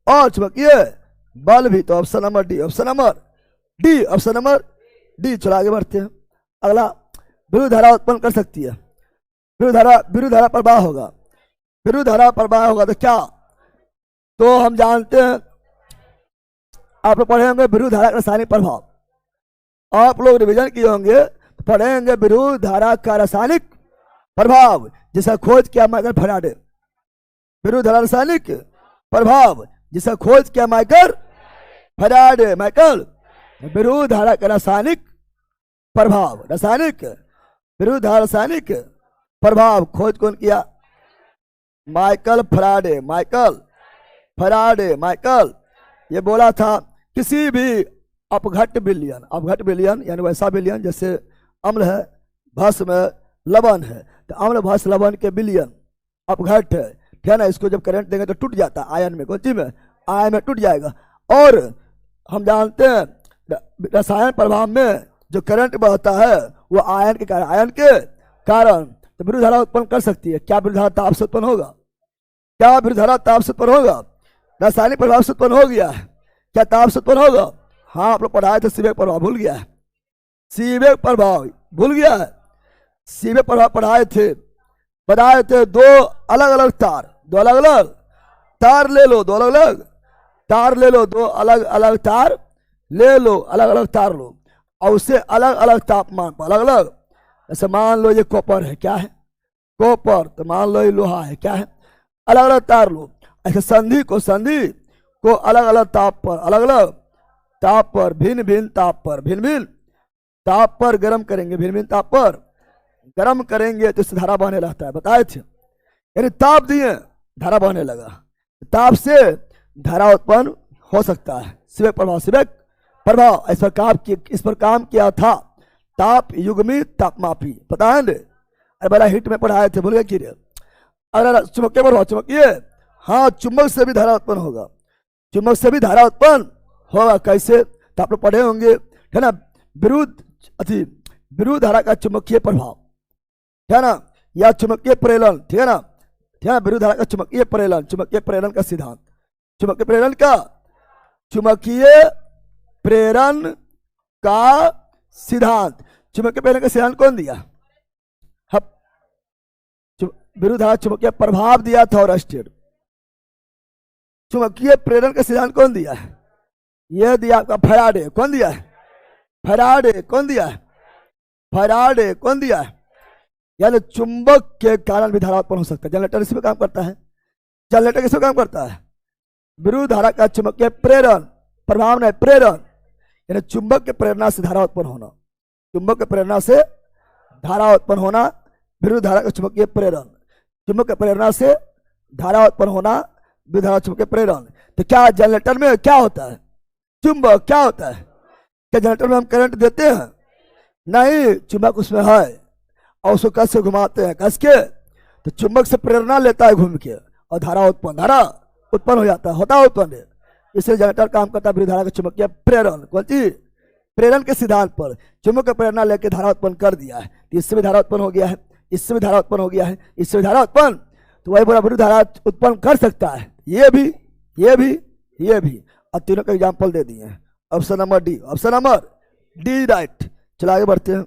और चुंबकीय बल भी। तो option number D, option number D. चलो आगे बढ़ते हैं। अगला, विद्युत धारा उत्पन्न कर सकती है, विद्युत धारा प्रवाह होगा, तो क्या, तो हम जानते हैं, आप लोग पढ़े होंगे विद्युत धारा का रासायनिक प्रभाव, आप लोग रिवीजन किए होंगे तो पढ़े होंगे विद्युत धारा का रासायनिक प्रभाव जिसका खोज किया माइकल फैराडे। विरुद्ध धारा रासायनिक प्रभाव जिसका खोज किया माइकल फैराडे। माइकल विरुद्ध धारा का रासायनिक प्रभाव, रासायनिक विरुद्ध धारा रासायनिक प्रभाव खोज कौन किया? Michael Faraday. Michael Faraday. Michael ये बोला था किसी भी अपघट विलयन, अपघट विलयन यानी वैसा विलयन जैसे अम्ल है, भस्म है, लवण है, तो अम्ल भस्म लवण के विलयन अपघट है, ठीक है ना। इसको जब करंट देंगे तो टूट जाता है आयन में, कौन चीज में? आयन में टूट जाएगा। और हम जानते हैं रसायन प्रभाव में जो करंट बहता है वो आयन के कारण, आयन के कारण तो विरुद्ध धारा उत्पन्न कर सकती है। क्या विरुद्ध धारा ताप से उत्पन्न होगा? क्या विरुद्ध धारा ताप से उत्पन्न होगा? रासायनिक प्रभाव से उत्पन्न हो गया है। क्या ताप से उत्पन्न होगा? हाँ, आप लोग पढ़ाए थे सीवेक प्रभाव, भूल गया है? सीवेक प्रभाव भूल गया है? सीवेक प्रभाव पढ़ाए थे, बताए थे। दो अलग अलग तार, दो अलग अलग तार ले लो, दो अलग अलग तार ले लो, दो अलग अलग तार ले लो, अलग अलग तार लो और उससे अलग अलग तापमान पर अलग अलग, जैसे मान लो ये कॉपर है, क्या है? कॉपर। तो मान लो ये लोहा है, क्या है? अलग अलग तार लो। ऐसे संधि को अलग अलग ताप पर, अलग अलग ताप पर, भिन्न भिन्न ताप पर, भिन्न भिन्न ताप पर गर्म करेंगे, भिन्न भिन्न ताप पर गर्म करेंगे तो इससे धारा बहने लगता है, बताए थे। यानी ताप दिए, धारा बहने लगा, ताप से धारा उत्पन्न हो सकता है। सीवेक प्रभाव, सीवेक प्रभाव इस पर काम किया था ताप युग्मी तापमापी, पता है? अरे बड़ा हिट में पढ़ाए थे, भूल गए कि? अरे चुंबकीय प्रभाव, चुंबकीय, हाँ, चुंबक से भी धारा उत्पन्न होगा, चुंबक से भी धारा उत्पन्न होगा। कैसे? तो आप लोग पढ़े होंगे, है ना, विरुद्ध धारा का चुंबकीय प्रभाव, है ना, या चुंबकीय प्रेरण, ठीक है ना, ठीक है। विरुद्ध धारा का चुंबकीय प्रेरण, चुंबकीय प्रेरण का सिद्धांत, चुंबकीय प्रेरण का, चुंबकीय प्रेरण का सिद्धांत, चुंबकीय प्रेरण का सिद्धांत कौन दिया? विरुद्ध धारा चुंबकीय प्रभाव दिया था और स्टेट। चुंबकीय प्रेरण का सिद्धांत कौन दिया है? यह दिया आपका फैराडे। कौन दिया है? फैराडे। कौन दिया है? फैराडे। कौन दिया है? यानी चुंबक के कारण भी धारा उत्पन्न हो सकता है। जनरेटर इसी पे काम करता है, जनरेटर किस पे काम करता है? विरुद्ध धारा का चुंबकीय प्रेरण, प्रभाव नहीं, प्रेरण, यानी चुंबक के प्रेरणा से धारा उत्पन्न होना, चुंबक के प्रेरणा से धारा उत्पन्न होना, विरुद्ध धारा का चुंबकीय प्रेरण, चुंबक के प्रेरणा से धारा उत्पन्न होना, विरुद्ध धारा चुंबकीय प्रेरण। तो क्या जनरेटर में क्या होता है? चुंबक। क्या होता है? क्या जनरेटर में हम करंट देते हैं? नहीं, चुंबक उसमें है और उसको कस से घुमाते हैं, कस के, तो चुंबक से प्रेरणा लेता है घूम के और धारा उत्पन्न हो जाता है, होता है उत्पन्न। इसलिए जनरेटर काम करता है विरुद्ध धारा का चुंबकीय प्रेरण, कौन चीज? प्रेरण के सिद्धांत पर चुंबक का प्रेरणा लेकर धारा उत्पन्न कर दिया है। इससे भी धारा उत्पन्न हो गया है, इससे भी धारा उत्पन्न हो गया है, इससे भी धारा उत्पन्न, तो वही बोला विरुद्ध धारा उत्पन्न कर सकता है। ये भी, ये भी, ये भी, और तीनों का एग्जाम्पल दे दिए हैं। Option number D, option number D right. चलो आगे बढ़ते हैं।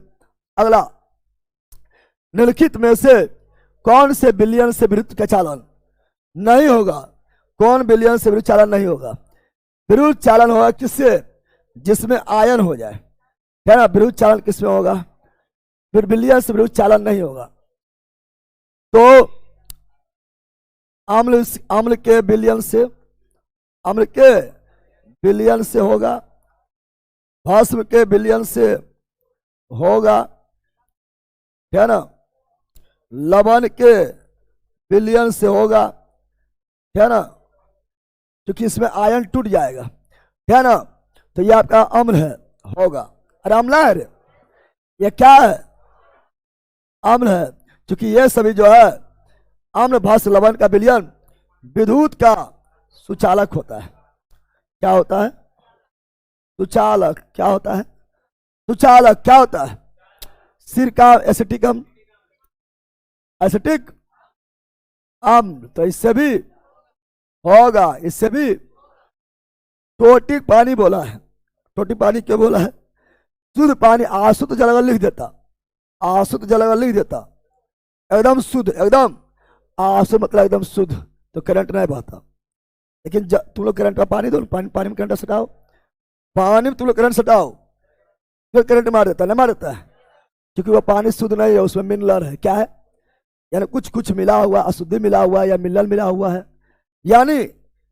अगला, निम्नलिखित में से कौन से विलयन से विरुद्ध का चालन नहीं होगा? कौन विलयन से विरुद्ध चालन नहीं होगा? विरुद्ध चालन होगा किससे? जिसमें आयन हो जाए, है ना। विरुद्ध चालन किसमें होगा? फिर विलयन से विरुद्ध चालन नहीं होगा। तो अम्ल के विलयन से, अम्ल के विलयन से होगा, भस्म के विलयन से होगा, है ना, लवण के विलयन से होगा, है ना, क्योंकि इसमें आयन टूट जाएगा, है ना। तो ये आपका अम्ल है, होगा। अरे अम्ल है, ये क्या है? अम्ल है, क्योंकि ये सभी जो है अम्ल भस्म लवण का विलयन विद्युत का सुचालक होता है। क्या होता है? सुचालक। क्या होता है? सुचालक। क्या होता है? सिर का एसिटिक अम्ल, एसिटिक अम्ल, तो इससे भी होगा, इससे भी। टोटिक पानी बोला है, टोटिक पानी क्यों बोला है? शुद्ध पानी, आशुद्ध जल अगर लिख देता, आशुद्ध जल अगर लिख देता, एकदम शुद्ध, एकदम आशुद्ध मतलब एकदम शुद्ध, तो करंट नहीं बहता। लेकिन तुम लोग करंट का पानी दो, पानी में करंट सटाओ, पानी में तुम लोग करंट सटाओ, फिर करंट मार देता, नहीं मार देता है, क्योंकि वो पानी शुद्ध नहीं है, उसमें मिनरल है। क्या है? यानी कुछ कुछ मिला हुआ, अशुद्धि मिला हुआ है या मिलल मिला हुआ है, यानी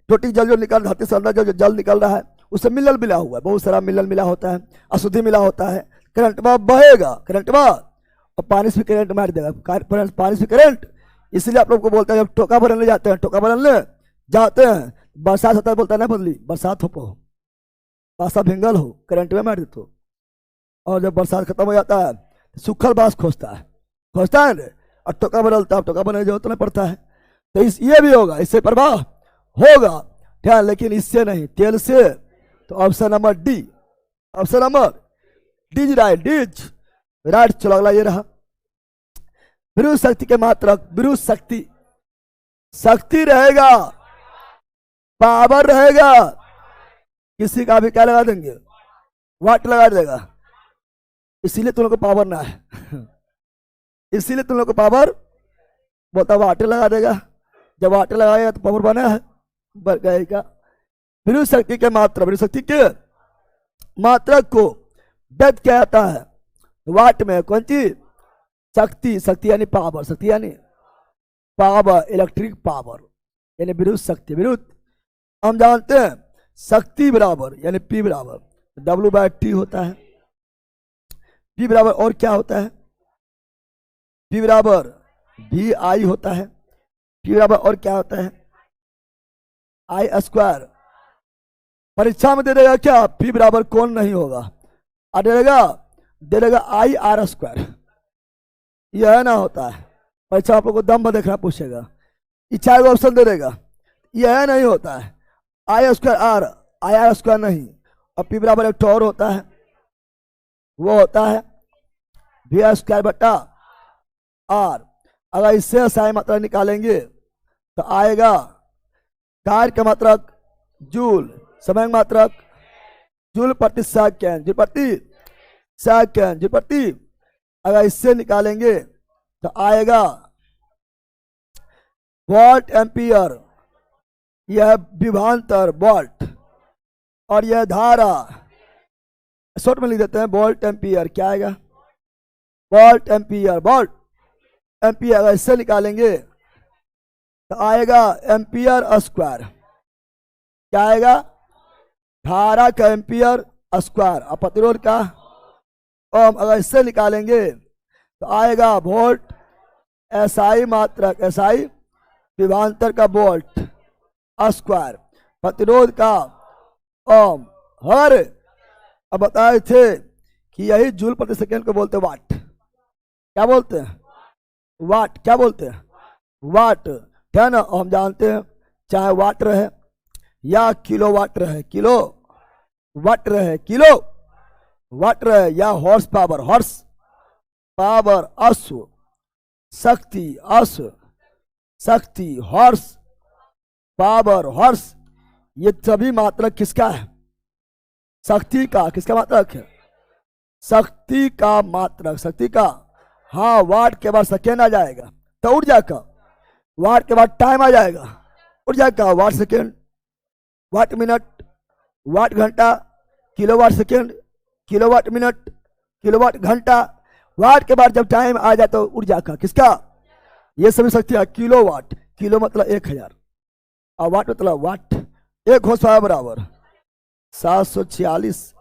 टोटी जल जो निकल धरती से अंदर जो जल निकल रहा है उससे मिलल मिला हुआ है, बहुत सारा मिलल मिला होता है, अशुद्धि मिला होता है। करंट बहेगा, करंट और पानी से करंट मार देगा, पानी से करंट। इसलिए आप लोग को बोलते हैं जब टोका भरने जाते हैं, टोका भरने जाते हैं, बरसात होता है, बोलता है ना बदली बरसात हो, बासा भिंगल हो, करंट में मार देते हो। और जब बरसात खत्म हो जाता है तो सूखल बांस खोजता है ना, और टोका बदलता है, टोका बनने जरूरत नहीं पड़ता है। तो ये भी होगा, इससे प्रवाह होगा ध्यान, लेकिन इससे नहीं, तेल से। तो option number D, option number D right, D's right. चलो अगला ये रहा, विद्युत शक्ति के मात्रक, विद्युत शक्ति, शक्ति रहेगा, पावर रहेगा, किसी का भी क्या लगा देंगे, वाट लगा देगा, इसीलिए तुम लोग को पावर ना है इसीलिए तुम लोग को पावर बोलता वाटे लगा देगा, जब वाटे लगाएगा तो पावर बना है, बढ़ जाएगा। विद्युत शक्ति के मात्रक, विद्युत शक्ति के मात्रक को व्यक्त किया जाता है वाट में, कौन चीज, शक्ति, शक्ति यानी पावर, शक्ति यानी पावर, इलेक्ट्रिक पावर यानी विद्युत शक्ति। विद्युत हम जानते हैं शक्ति बराबर यानी P बराबर W/T होता है, P बराबर और क्या होता है, P बराबर VI होता है, P बराबर और क्या होता है, I²। परीक्षा में दे देगा क्या, P बराबर कौन नहीं होगा, और दे देगा IR², यह ना होता है। परीक्षा आप लोग को दम देखना पूछेगा, इच्छा को ऑप्शन दे देगा, यह नहीं होता है, I²R, IR² नहीं। और P बराबर एक और होता है, वो होता है V²/R। अगर इससे साई मात्रा निकालेंगे तो आएगा कार्य का मात्रक जूल, समय का मात्रक जूल प्रति सेकंड, जूल प्रति सेकंड, जूल प्रति। अगर इससे निकालेंगे तो आएगा वॉट एम्पियर, यह विभवांतर वॉल्ट, और यह धारा, शॉर्ट में लिख देते हैं वोल्ट एम्पियर। क्या आएगा, वोल्ट एम्पियर, वोल्ट एम्पियर। अगर इससे निकालेंगे तो आएगा एम्पियर²। क्या आएगा, धारा का एम्पियर स्क्वायर, और प्रतिरोध का ओम। अगर इससे निकालेंगे तो आएगा वोल्ट SI मात्रक, SI विभवांतर का वोल्ट स्क्वायर, प्रतिरोध का ओम। हर अब बताए थे कि यही जूल प्रति सेकंड को बोलते वाट। क्या बोलते हैं, वाट। क्या बोलते हैं, वाट, क्या ना। हम जानते हैं चाहे वाट रहे या किलो वाट रहे, किलो वाट रहे, किलो वाट रहे, या हॉर्स पावर, हॉर्स पावर, अश्व शक्ति, अश्व शक्ति, हॉर्स पावर, हॉर्स, ये सभी मात्रक किसका है, शक्ति का। किसका मात्रक है, शक्ति का मात्रक, शक्ति का। हाँ, वाट के बाद सेकेंड आ जाएगा तो ऊर्जा का, वाट के बाद टाइम आ जाएगा ऊर्जा का, वाट सेकेंड, वाट मिनट, वाट घंटा, kilowatt second, kilowatt minute, kilowatt घंटा। वाट के बाद जब टाइम आ जाए तो ऊर्जा का, किसका, ये सभी शक्ति है। किलोवाट, किलो मतलब 1000 और वाट मतलब वाट। 1 हॉर्स पावर बराबर 746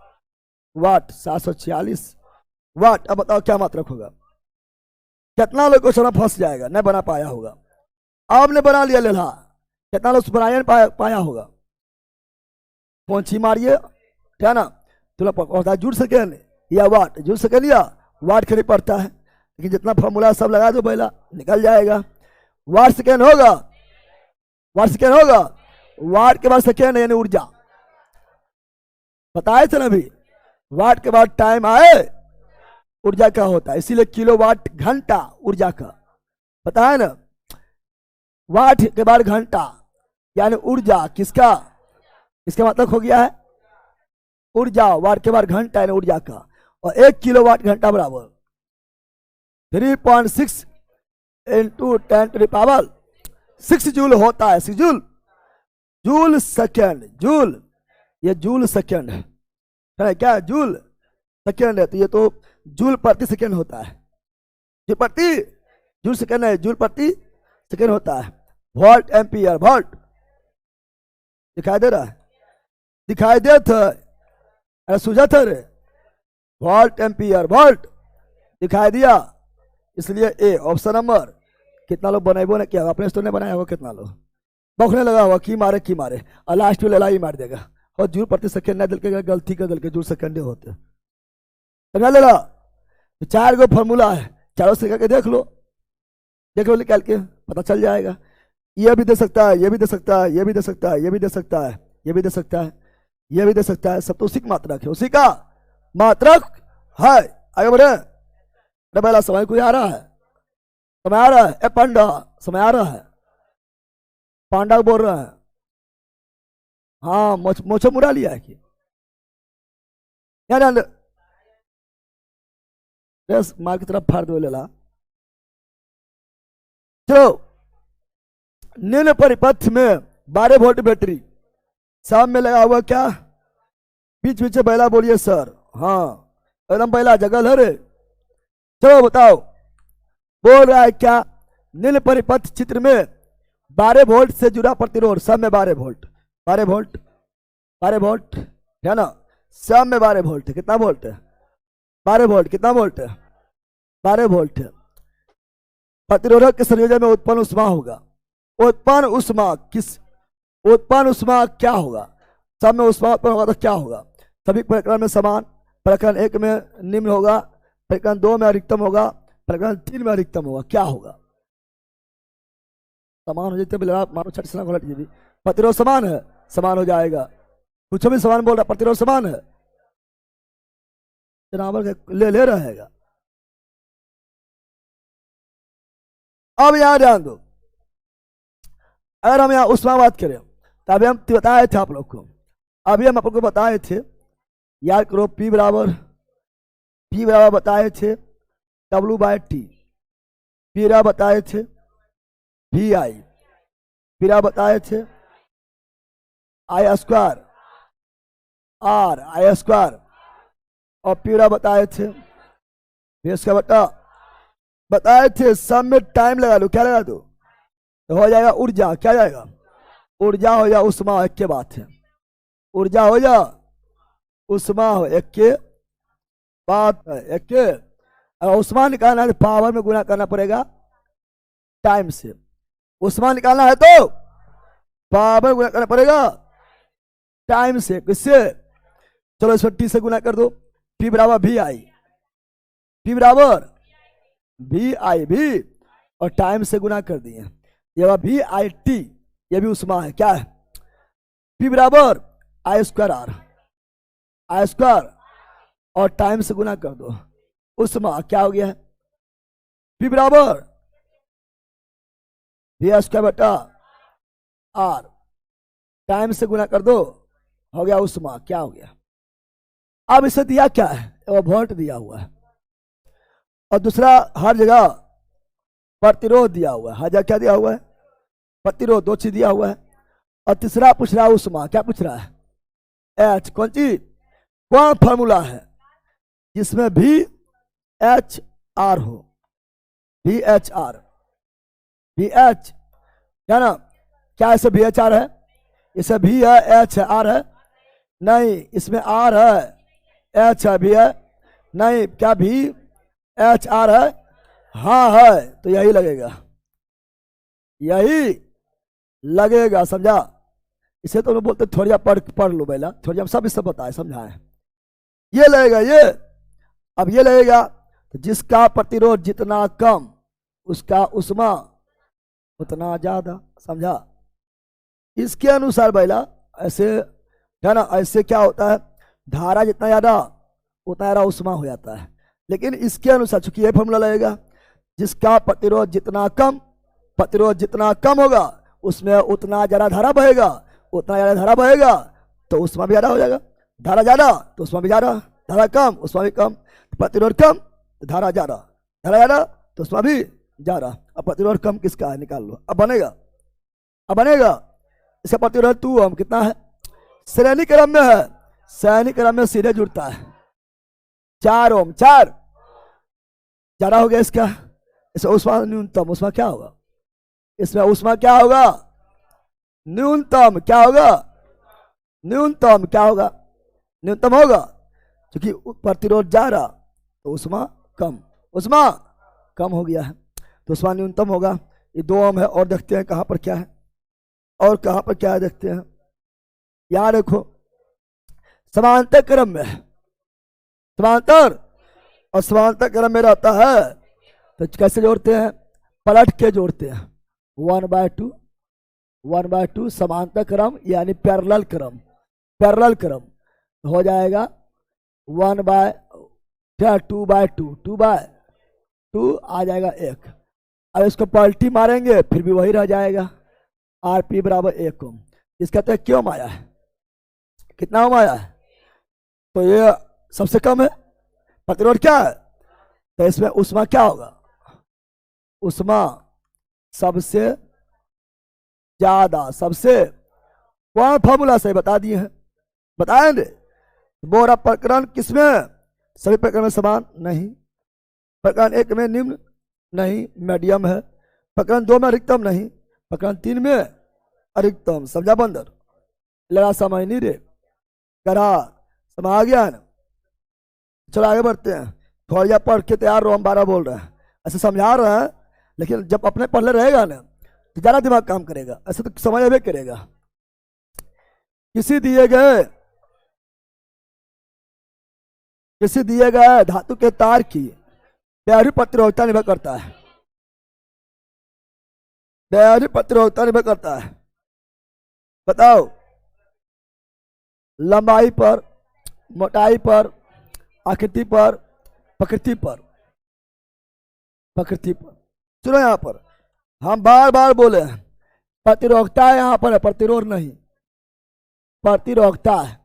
वाट, 746 वाट। अब बताओ क्या मात्रक होगा, कितना लोग क्वेश्चन फंस जाएगा, नहीं बना पाया होगा। आपने बना लिया लेला, कितना लोग बनाया नहीं पाया होगा। पहुंची मारिए, क्या ना, तुम जुड़ सके या वाट, जुड़ सके या वाट के नहीं पड़ता है, लेकिन जितना फॉर्मूला सब लगा दो पहला निकल जाएगा। वाट सेकेंड होगा, वाट सेकेंड होगा, वाट के बाद सेकेंड यानी ऊर्जा, बताए थे ना अभी। वाट के बाद टाइम आए ऊर्जा का होता है, इसीलिए किलोवाट घंटा ऊर्जा का, बताए ना। वाट के बाद घंटा यानी ऊर्जा, किसका, इसका मतलब हो गया है ऊर्जा। वाट के बाद घंटा यानी ऊर्जा का, और 1 किलोवाट घंटा बराबर 3.6 × 10⁻6 जूल होता है। 6 जूल, जूल सेकेंड, जूल, ये जूल सेकेंड है, क्या जूल सेकेंड है, तो ये तो जूल प्रति सेकेंड होता है, जूल प्रति जूल सेकेंड है, जूल प्रति सेकेंड होता है। वोल्ट एम्पियर, वोल्ट दिखाई दे रहा है, दिखाई दे था, अरे सूझा था रे, वोल्ट एम्पियर, वोल्ट दिखाई दिया, इसलिए ए ऑप्शन नंबर। कितना लोग बनाए ना किया, अपने स्टोर ने बनाया होगा, कितना लोग बौखने लगा हुआ की मारे, और लास्ट में लड़ाई मार देगा, और जूल प्रति सेकेंड ना दिल के गलती कर दिल के जूल सेकेंड होते समझा लेला। तो 4 गो फॉर्मूला है, चारों से करके देख लो निकाल के पता चल जाएगा। ये भी दे सकता है, ये भी दे सकता है, ये भी दे सकता है, ये भी दे सकता है, ये भी दे सकता है, ये भी दे सकता है, सब तो उसी का मात्रक है, उसी का मात्रक है। आगे बढ़े, अरे पहला समय कोई आ रहा है, समय आ रहा है, ए पांडा समय आ रहा है, पांडा बोल रहा है, हाँ मोछो मुड़ा लिया है कि मार की तरफ फाड़ दो लेला। चलो, निम्न परिपथ में 12 वोल्ट बैटरी, सामने लगा हुआ क्या, बीच बीच बैला बोलिए सर, हाँ एकदम बैला जगल है रे। चलो बताओ, बोल रहा है क्या, निम्न परिपथ चित्र में 12 वोल्ट से जुड़ा प्रतिरोध, सब में 12 वोल्ट, 12 वोल्ट, 12 वोल्ट है ना, सब में 12 वोल्ट है। कितना वोल्ट है, 12 वोल्ट, कितना वोल्ट है, 12 वोल्ट है। प्रतिरोधक के संयोजन में उत्पन्न उष्मा होगा, उत्पन्न उष्मा किस, उत्पन्न उष्मा क्या होगा, सब में उष्मा उत्पन्न होगा तो क्या होगा, सभी प्रकरण में समान, प्रकरण 1 में निम्न होगा, प्रकरण 2 में अधिकतम होगा, प्रकरण 3 में अधिकतम होगा, क्या होगा, समान हो जाते मानो छठ से घोलट जी भी, प्रतिरोध समान है, समान हो जाएगा, कुछ भी समान बोल रहा, प्रतिरोध समान है, जनावर ले रहेगा। अब यहां ध्यान दो, अगर हम यहाँ उष्मा बात करें तो अभी हम बताए थे आप लोग को, अभी हम आप लोग को बताए थे, याद करो, P बराबर बताए थे W/T, P बताए थे VI, P बताए थे I² R और P बताए थे VS का बटा, बताए थे सब में टाइम लगा दो, क्या लगा दो, तो हो जाएगा ऊर्जा, क्या जाएगा, ऊर्जा हो या उष्मा, एक के बात है, ऊर्जा हो या उष्मा हो, एक के बात है, एक के। अगर उष्मा निकालना है तो पावर में गुना करना पड़ेगा टाइम से, उष्मा निकालना है तो पावर में गुना करना पड़ेगा टाइम से, किससे, चलो इस पर T से गुना कर दो, P बराबर VI, P बराबर VI भी, और टाइम से गुना कर दिए, ये VIT, ये भी उष्मा है, क्या है, P बराबर I² और टाइम से गुना कर दो, उष्मा क्या हो गया है, P बराबर VI² बटा R, टाइम से गुना कर दो, हो गया उष्मा, क्या हो गया। अब इसे दिया क्या है, वो वोल्ट दिया हुआ है, और दूसरा हर जगह प्रतिरोध दिया हुआ है, हर जगह क्या दिया हुआ है, प्रतिरोध, 2 चीज दिया हुआ है, और तीसरा पूछ रहा है उष्मा, क्या पूछ रहा है, H, कौन चीज, कौन फॉर्मूला है जिसमें VHR हो, VHR, VH क्या ना, क्या इसे VHR है, इसे V है, H है, R है, नहीं इसमें R है, H है, V है, नहीं क्या VHR है, हाँ है, तो यही लगेगा, यही लगेगा, समझा। इसे तो लोग बोलते थोड़ा पढ़ लो पहला, थोड़ा हम सब इससे बताए समझाए, ये लगेगा ये। अब ये लगेगा तो जिसका प्रतिरोध जितना कम उसका उष्मा उतना ज्यादा, समझा। इसके अनुसार पहला ऐसे है ना, ऐसे क्या होता है, धारा जितना ज्यादा उतना ज्यादा उष्मा हो जाता है, लेकिन इसके अनुसार चूंकि ये फॉर्मूला लगेगा, जिसका प्रतिरोध जितना कम होगा उसमें उतना ज्यादा धारा बहेगा, उतना ज्यादा धारा बहेगा तो उष्मा भी ज्यादा हो जाएगा, धारा ज्यादा तो उष्मा भी ज्यादा, धारा कम उष्मा भी कम, प्रतिरोध कम तो धारा ज्यादा, धारा ज्यादा तो उष्मा भी ज्यादा। अब प्रतिरोध कम किसका है निकाल लो, अब बनेगा इसका प्रतिरोध 2 ओम कितना है, श्रेणी क्रम में है, श्रेणी क्रम में सीधे जुड़ता है 4 ओम, 4 ज्यादा हो गया इसका, इसमें ऊष्मा न्यूनतम, ऊष्मा क्या होगा, इसमें ऊष्मा क्या होगा, न्यूनतम क्या होगा, न्यूनतम क्या होगा, न्यूनतम होगा, क्योंकि प्रतिरोध जा रहा तो ऊष्मा कम, ऊष्मा कम हो गया है, तो ऊष्मा न्यूनतम होगा। ये 2 ओम है। और देखते हैं कहां पर क्या है, और कहां पर क्या है देखते हैं। यहां देखो समांतर क्रम में, समांतर और समांतर क्रम में रहता है तो कैसे जोड़ते हैं, पलट के जोड़ते हैं, 1/2, 1/2 समांतर क्रम यानी पैरेलल क्रम, पैरेलल क्रम तो हो जाएगा 2/2, 2/2 आ जाएगा 1। अब इसको पलटी मारेंगे फिर भी वही रह जाएगा, Rp बराबर 1 ओम। इसका तो क्यों आया है, कितना ओम आया है, तो ये सबसे कम है, प्रतिरोध क्या है, तो इसमें ऊष्मा क्या होगा, ऊष्मा सबसे ज्यादा, सबसे कौन फॉर्मूला से बता दिए हैं, बताएंगे। बोरा प्रकरण किसमें, सभी प्रकरण में समान नहीं, प्रकरण 1 में निम्न नहीं, मीडियम है, प्रकरण 2 में अधिकतम नहीं, प्रकरण 3 में अधिकतम। समझा बंदर, लड़ा समझ नहीं रे, करा समझ आ गया ना। चलो आगे बढ़ते हैं, थोड़ा पढ़ के तैयार रहो, हम 12 बोल रहे हैं, ऐसे समझा रहे हैं, लेकिन जब अपने पढ़ले रहेगा ना तो ज्यादा दिमाग काम करेगा, ऐसे तो समझ भी करेगा। किसी दिए गए धातु के तार की व्यावहारिक प्रतिरोधकता निर्भर करता है, व्यावहारिक प्रतिरोधकता निर्भर करता है। बताओ, लंबाई पर, मोटाई पर, आकृति पर, प्रकृति पर, प्रकृति पर। सुनो यहां पर हम बार बार बोले प्रतिरोधकता यहां पर है, प्रतिरोध नहीं, प्रतिरोधकता है,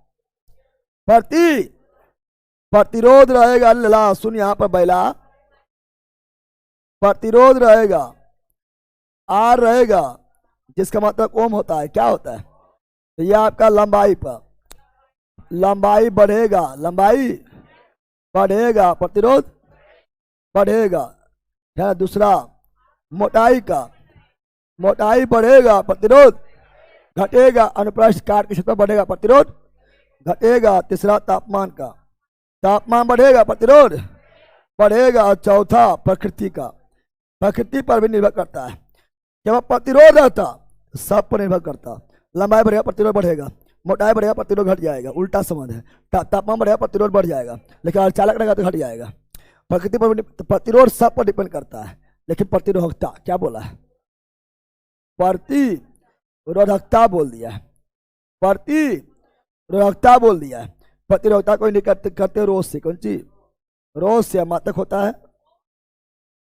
प्रतिरोध रहेगा, लला सुन यहां पर बैला, प्रतिरोध रहेगा, आर रहेगा, जिसका मतलब ओम होता है, क्या होता है, तो ये आपका लंबाई पर, लंबाई बढ़ेगा, लंबाई बढ़ेगा, प्रतिरोध बढ़ेगा, है दूसरा। मोटाई का, मोटाई बढ़ेगा, प्रतिरोध घटेगा, अनुप्रस्थ काट के क्षेत्र बढ़ेगा, प्रतिरोध घटेगा। तीसरा तापमान का, तापमान बढ़ेगा, प्रतिरोध बढ़ेगा। चौथा प्रकृति का, प्रकृति पर भी निर्भर करता है, जब प्रतिरोध रहता सब पर निर्भर करता, लंबाई बढ़ेगा प्रतिरोध बढ़ेगा, मोटाई बढ़ेगा प्रतिरोध घट जाएगा, उल्टा समझ है, तापमान बढ़ेगा प्रतिरोध बढ़ जाएगा, लेकिन अचानक रहेगा तो घट जाएगा। प्रकृति पर प्रतिरोध सब पर डिपेंड करता है, लेकिन प्रतिरोधकता क्या बोला है, प्रतिरोधकता बोल दिया है, प्रतिरोधकता बोल दिया है। प्रतिरोधकता कोई नहीं करते रोज से, कौन चीज, रोज से मात्रक होता है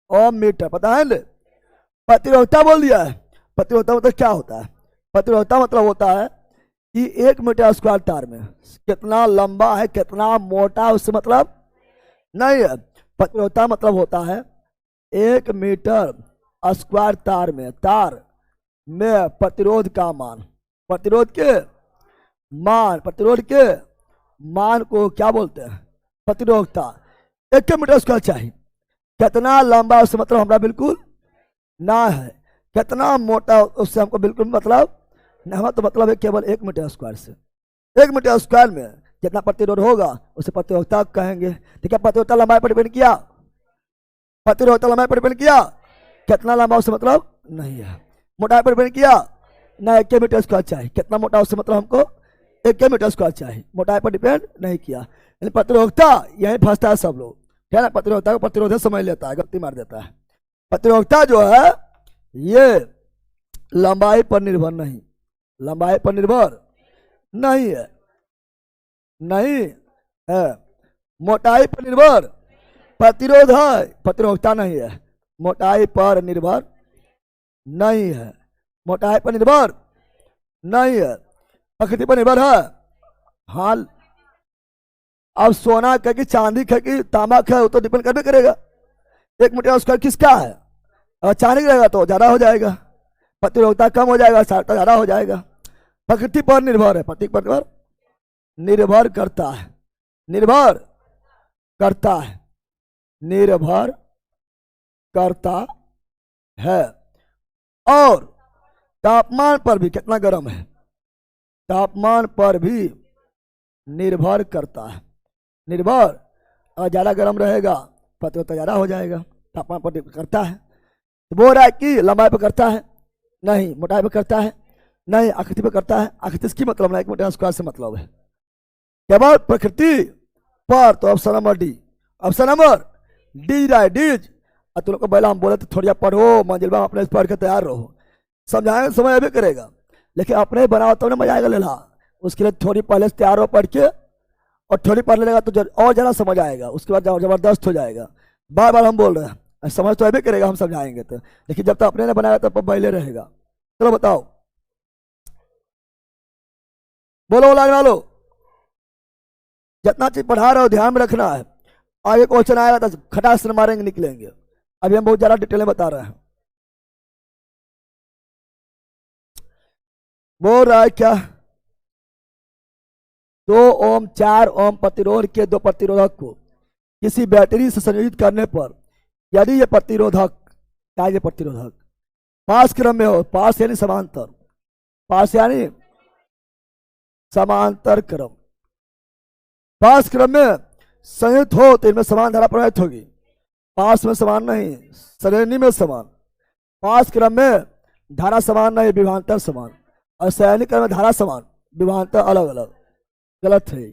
ओम मीटर, पता है ना, प्रतिरोधकता बोल दिया है। प्रतिरोधकता मतलब क्या होता है, प्रतिरोधकता मतलब होता है कि 1 मीटर स्क्वायर तार में कितना लंबा है कितना मोटा है उससे मतलब नहीं है। प्रतिरोधकता मतलब होता है 1 मीटर स्क्वायर तार में प्रतिरोध का मान, प्रतिरोध के मान को क्या बोलते हैं, प्रतिरोधकता। 1 मीटर स्क्वायर चाहिए, कितना लंबा उससे मतलब हमारा बिल्कुल ना है, कितना मोटा उससे हमको बिल्कुल मतलब ना, तो मतलब है केवल 1 मीटर स्क्वायर से, 1 मीटर स्क्वायर में जितना प्रतिरोध होगा उसे प्रतिरोधकता कहेंगे। तो क्या प्रतिरोधकता लंबाई पर डिपेंड किया, प्रतिरोधकता लंबाई पर डिपेंड किया, कितना लंबा उससे मतलब नहीं है। मोटाई पर डिपेंड किया ना, 1 मीटर स्क्वायर चाहिए, कितना मोटा उससे मतलब हमको 1 मीटर स्क्वायर चाहिए, मोटाई पर डिपेंड नहीं किया। यानी प्रतिरोधकता यही फंसता है सब लोग, क्या ना, प्रतिरोधकता को प्रतिरोध समझ लेता है, गलती मार देता है। प्रतिरोधकता जो है ये लंबाई पर निर्भर नहीं, लंबाई पर निर्भर नहीं है, नहीं है। मोटाई पर निर्भर प्रतिरोध है, प्रतिरोधकता नहीं है, मोटाई पर निर्भर नहीं है, मोटाई पर निर्भर नहीं है, प्रकृति पर निर्भर है। हाल अब सोना का कि चांदी का कि तांबा का वो तो डिपेंड करने करेगा, 1 मीटर स्क्वायर किसका है, अगर चांदी रहेगा तो ज्यादा हो जाएगा, प्रतिरोधकता कम हो जाएगा, सार्थकता ज्यादा हो जाएगा। प्रकृति पर निर्भर है, प्रकृति पर निर्भर करता है, निर्भर करता है, निर्भर करता है। और तापमान पर भी, कितना गर्म है, तापमान पर भी निर्भर करता है। निर्भर, और ज्यादा गर्म रहेगा प्रतिरोधकता ज्यादा हो जाएगा, तापमान पर निर्भर करता है। तो बोल रहा है कि लंबाई पर करता है नहीं, मोटाई पर करता है नहीं, आकृति पर करता है। आकृति इसकी मतलब नहीं, एक स्क्वायर से मतलब है केवल प्रकृति पर। तो option number D, option number D right, D's. और तुम लोग को पहले हम बोले तो थोड़ी पढ़ो, मंजिलबा अपने पढ़ के तैयार रहो, समझाएंगे समझ भी करेगा, लेकिन अपने ही बनाओ तब ना मजा आएगा लेला। उसके लिए थोड़ी पहले से तैयार हो पढ़ के, और थोड़ी पढ़ लेगा तो और ज़्यादा समझ आएगा, उसके बाद जबरदस्त हो जाएगा। बार बार हम बोल रहे हैं, समझ तो भी करेगा, हम समझाएंगे तो, लेकिन जब तक अपने ने बनाया तब पहले रहेगा। चलो बताओ, बोलो लगना लो, जितना चीज पढ़ा रहे हो ध्यान में रखना है। आगे क्वेश्चन आएगा तो खटास से मारेंगे, निकलेंगे। अभी हम बहुत ज्यादा डिटेल में बता रहे हैं। बोल रहा है क्या, 2 ओम 4 ओम प्रतिरोध के दो प्रतिरोधक को किसी बैटरी से संयोजित करने पर यदि ये प्रतिरोधक, क्या ये प्रतिरोधक पास क्रम में हो, पास यानी समांतर, पास यानी समांतर क्रम, पास क्रम में संयुक्त हो तो इनमें समान धारा प्रवाहित होगी। पास में समान नहीं, श्रेणी में समान। पास क्रम में धारा समान नहीं, विभवांतर समान। और श्रेणी क्रम में धारा समान, विभवांतर अलग अलग, गलत है।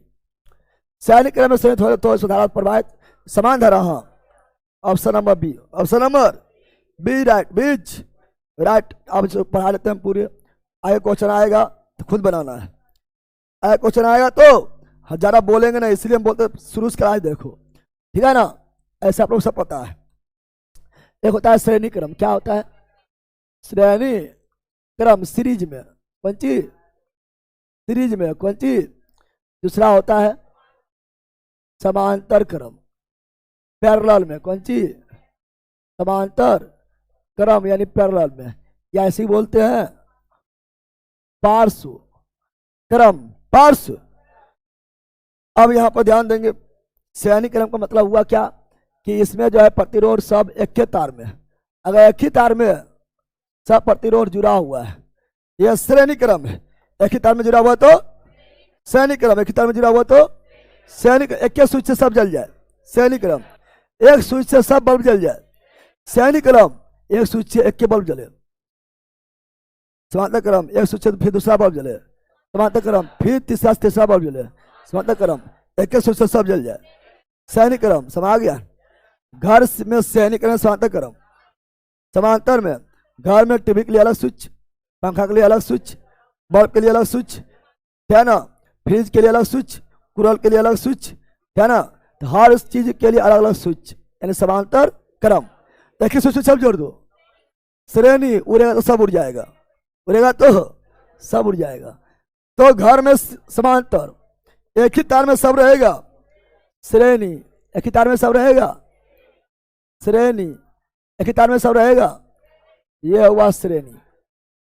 श्रेणी क्रम में संयुक्त हो तो धारा प्रवाहित समान धारा, हाँ option number B, option number B right, B's right. आप पढ़ा लेते हैं पूरे। आगे क्वेश्चन आएगा तो खुद बनाना है। आगे क्वेश्चन आएगा तो ज़्यादा बोलेंगे ना, इसलिए हम बोलते शुरू से कराए देखो, ठीक है ना, ऐसे आप लोग सब पता है। एक होता है श्रेणी क्रम, क्या होता है श्रेणी क्रम, सीरीज में, कौन सी सीरीज में, कौन सी। दूसरा होता है समांतर क्रम, पैरेलल में, कौन सी समांतर क्रम यानी पैरेलल में, या ऐसे ही बोलते हैं पार्श्व क्रम, पार्श्व। अब यहाँ पर ध्यान देंगे, श्रेणी क्रम का मतलब हुआ क्या कि इसमें जो है प्रतिरोध सब एक ही तार में, अगर एक ही तार में सब प्रतिरोध जुड़ा हुआ है, यह श्रेणी क्रम है। एक ही तार में जुड़ा हुआ तो श्रेणी क्रम, एक ही तार में जुड़ा हुआ तो श्रेणी, एक ही स्विच से सब जल जाए श्रेणी क्रम, एक स्विच से सब बल्ब जल जाए श्रेणी क्रम, एक स्विच से एक के बल्ब जले। समांतर क्रम, एक स्विच से फिर दूसरा बल्ब जले, समांतर क्रम फिर तीसरा बल्ब जले, समांतर क्रम एक स्विच से सब जल जाए श्रेणी क्रम। समा गया। घर में श्रेणी क्रम, समांतर क्रम। समांतर में घर में टीवी के लिए अलग स्विच, पंखा के लिए अलग स्विच, बल्ब के लिए अलग स्विच, है ना, फ्रिज के लिए अलग स्विच, कूलर के लिए अलग स्विच, है ना, तो हर चीज के लिए अलग अलग स्विच, यानी समांतर क्रम। एक ही स्विच सब जोड़ दो, श्रेणी उड़ेगा तो सब उड़ जाएगा, उड़ेगा तो सब उड़ जाएगा। तो घर में समांतर, एक ही तार में सब रहेगा श्रेणी, एक ही तार में सब रहेगा श्रेणी, एक ही तार में सब रहेगा, ये हुआ श्रेणी।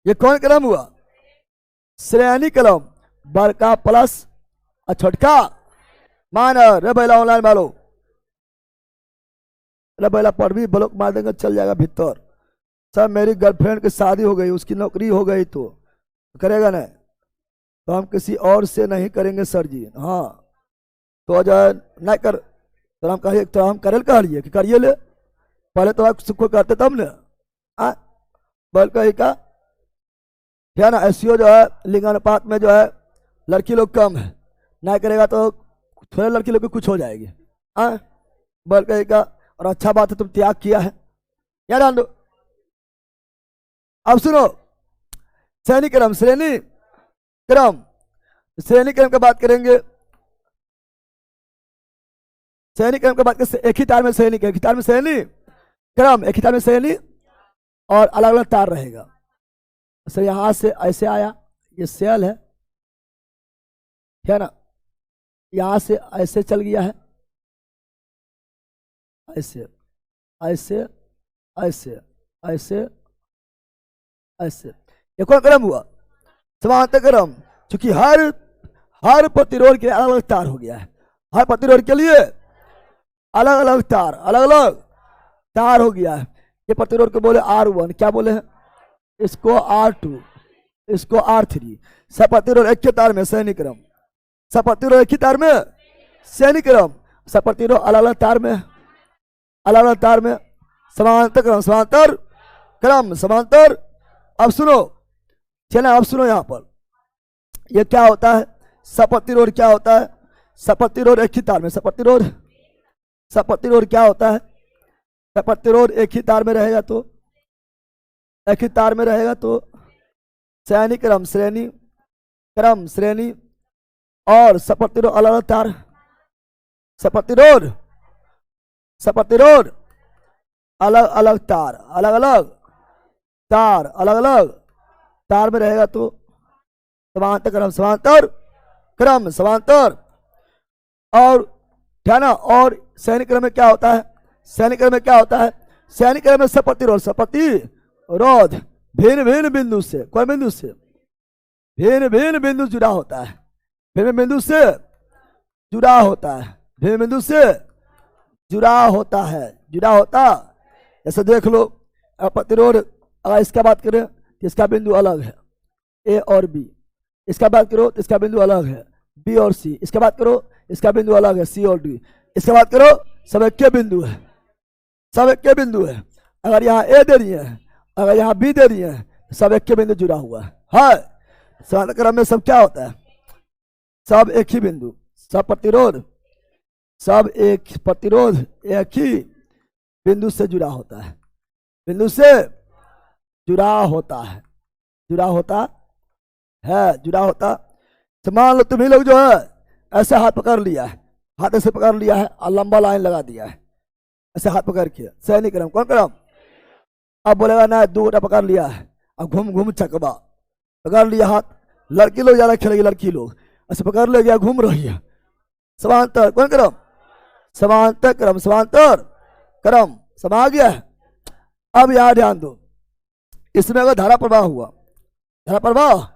ये कौन क्रम हुआ श्रेणी क्रम, बड़का प्लस और छोटका माइनर। रे बैला ऑनलाइन मारो, रे बैला पर भी ब्लॉक मार देंगे चल जाएगा भीतर। सर मेरी गर्लफ्रेंड की शादी हो गई, उसकी नौकरी हो गई तो करेगा ना, तो हम किसी और से नहीं करेंगे सर जी। हाँ तो जो नहीं कर तो हम कहिए, तो हम करे कहिए कि करिए ले, पहले तो आप सुख करते तब ने बोल कही का, है ना। ऐसी जो है लिंगानुपात में जो है लड़की लोग कम है, नहीं करेगा तो थोड़े लड़की लोग की कुछ हो जाएगी, बोल कही का। और अच्छा बात है तुम त्याग किया है, याद आन दो। अब सुनो, श्रेणी क्रम, श्रेणी क्रम, श्रेणी क्रम की बात करेंगे। श्रेणी क्रम की बात करें, एक ही तार में श्रेणी, एक ही तार में श्रेणी क्रम, एक ही तार में श्रेणी और अलग अलग तार रहेगा। सर यहां से ऐसे आया, ये सेल है ना, यहां से ऐसे चल गया है, ऐसे ऐसे ऐसे ऐसे ऐसे, ये कौन क्रम हुआ समांतर क्रम। क्योंकि हर प्रतिरोध के अलग अलग तार हो गया है, हर प्रतिरोध के लिए अलग अलग तार, अलग अलग तार हो गया है। ये प्रतिरोध को बोले R1, क्या बोले हैं, इसको R2, इसको R3। सब प्रतिरोध एक ही तार में श्रेणी क्रम, सब प्रतिरोध एक ही तार में श्रेणी क्रम, सब प्रतिरोध अलग अलग तार में, अलग अलग तार में समांतर क्रम, समांतर क्रम, समांतर। अब सुनो, चलो अब सुनो, यहां पर ये क्या होता है, सपतिरोध क्या होता है, सपतिरोध एक ही तार में, सपतिरोध, सपतिरोध क्या होता है, सपतिरोध एक ही तार में रहेगा तो, एक ही तार में रहेगा तो श्रेणी क्रम, श्रेणी क्रम, श्रेणी, और सपतिरोध अलग अलग तार, सपतिरोध, सपतिरोध अलग अलग तार, अलग अलग तार, अलग अलग तार में रहेगा तो समांतर क्रम, समांतर क्रम, समांतर। और क्या ना, और श्रेणी क्रम में क्या होता है, श्रेणी क्रम में क्या होता है, श्रेणी क्रम में सपतिरोध, सपतिरोध भिन्न भिन्न बिंदु से, कौन बिंदु से, भिन्न भिन्न बिंदु जुड़ा होता है, भिन्न बिंदु से जुड़ा होता है, भिन्न बिंदु से जुड़ा होता है, जुड़ा होता। जैसे देख लो, प्रतिरोध अगर इसका बात करें तो इसका बिंदु अलग है, ए और बी, इसका बात करो तो इसका बिंदु अलग है, बी और सी, इसका बात करो इसका बिंदु अलग है, सी और डी, इसका बात करो सब एक के बिंदु है, सब एक के बिंदु है। अगर यहाँ ए दे रही है, अगर यहाँ बी दे रही है, सब एक के बिंदु जुड़ा हुआ है। समांतर क्रम में सब क्या होता है, सब एक ही बिंदु, सब प्रतिरोध, सब एक प्रतिरोध एक ही बिंदु से जुड़ा होता है, बिंदु से जुड़ा होता है, जुड़ा होता है, जुड़ा होता। तो मान लो तुम्ही लोग जो है ऐसे हाथ पकड़ लिया है, हाथ ऐसे पकड़ लिया है और लंबा लाइन लगा दिया है, ऐसे हाथ पकड़ के, श्रेणी क्रम, कौन क्रम। अब बोलेगा ना, दो गोटा पकड़ लिया है, अब घूम घूम चकबा, पकड़ लिया हाथ, लड़की लोग ज्यादा खेलेगी, लड़की लोग ऐसे पकड़ ले गया, घूम रही है, समांतर, कौन क्रम, समांतर क्रम, समांतर क्रम, समा गया है। अब यहां ध्यान दो, इसमें अगर धारा प्रवाह हुआ, धारा प्रवाह,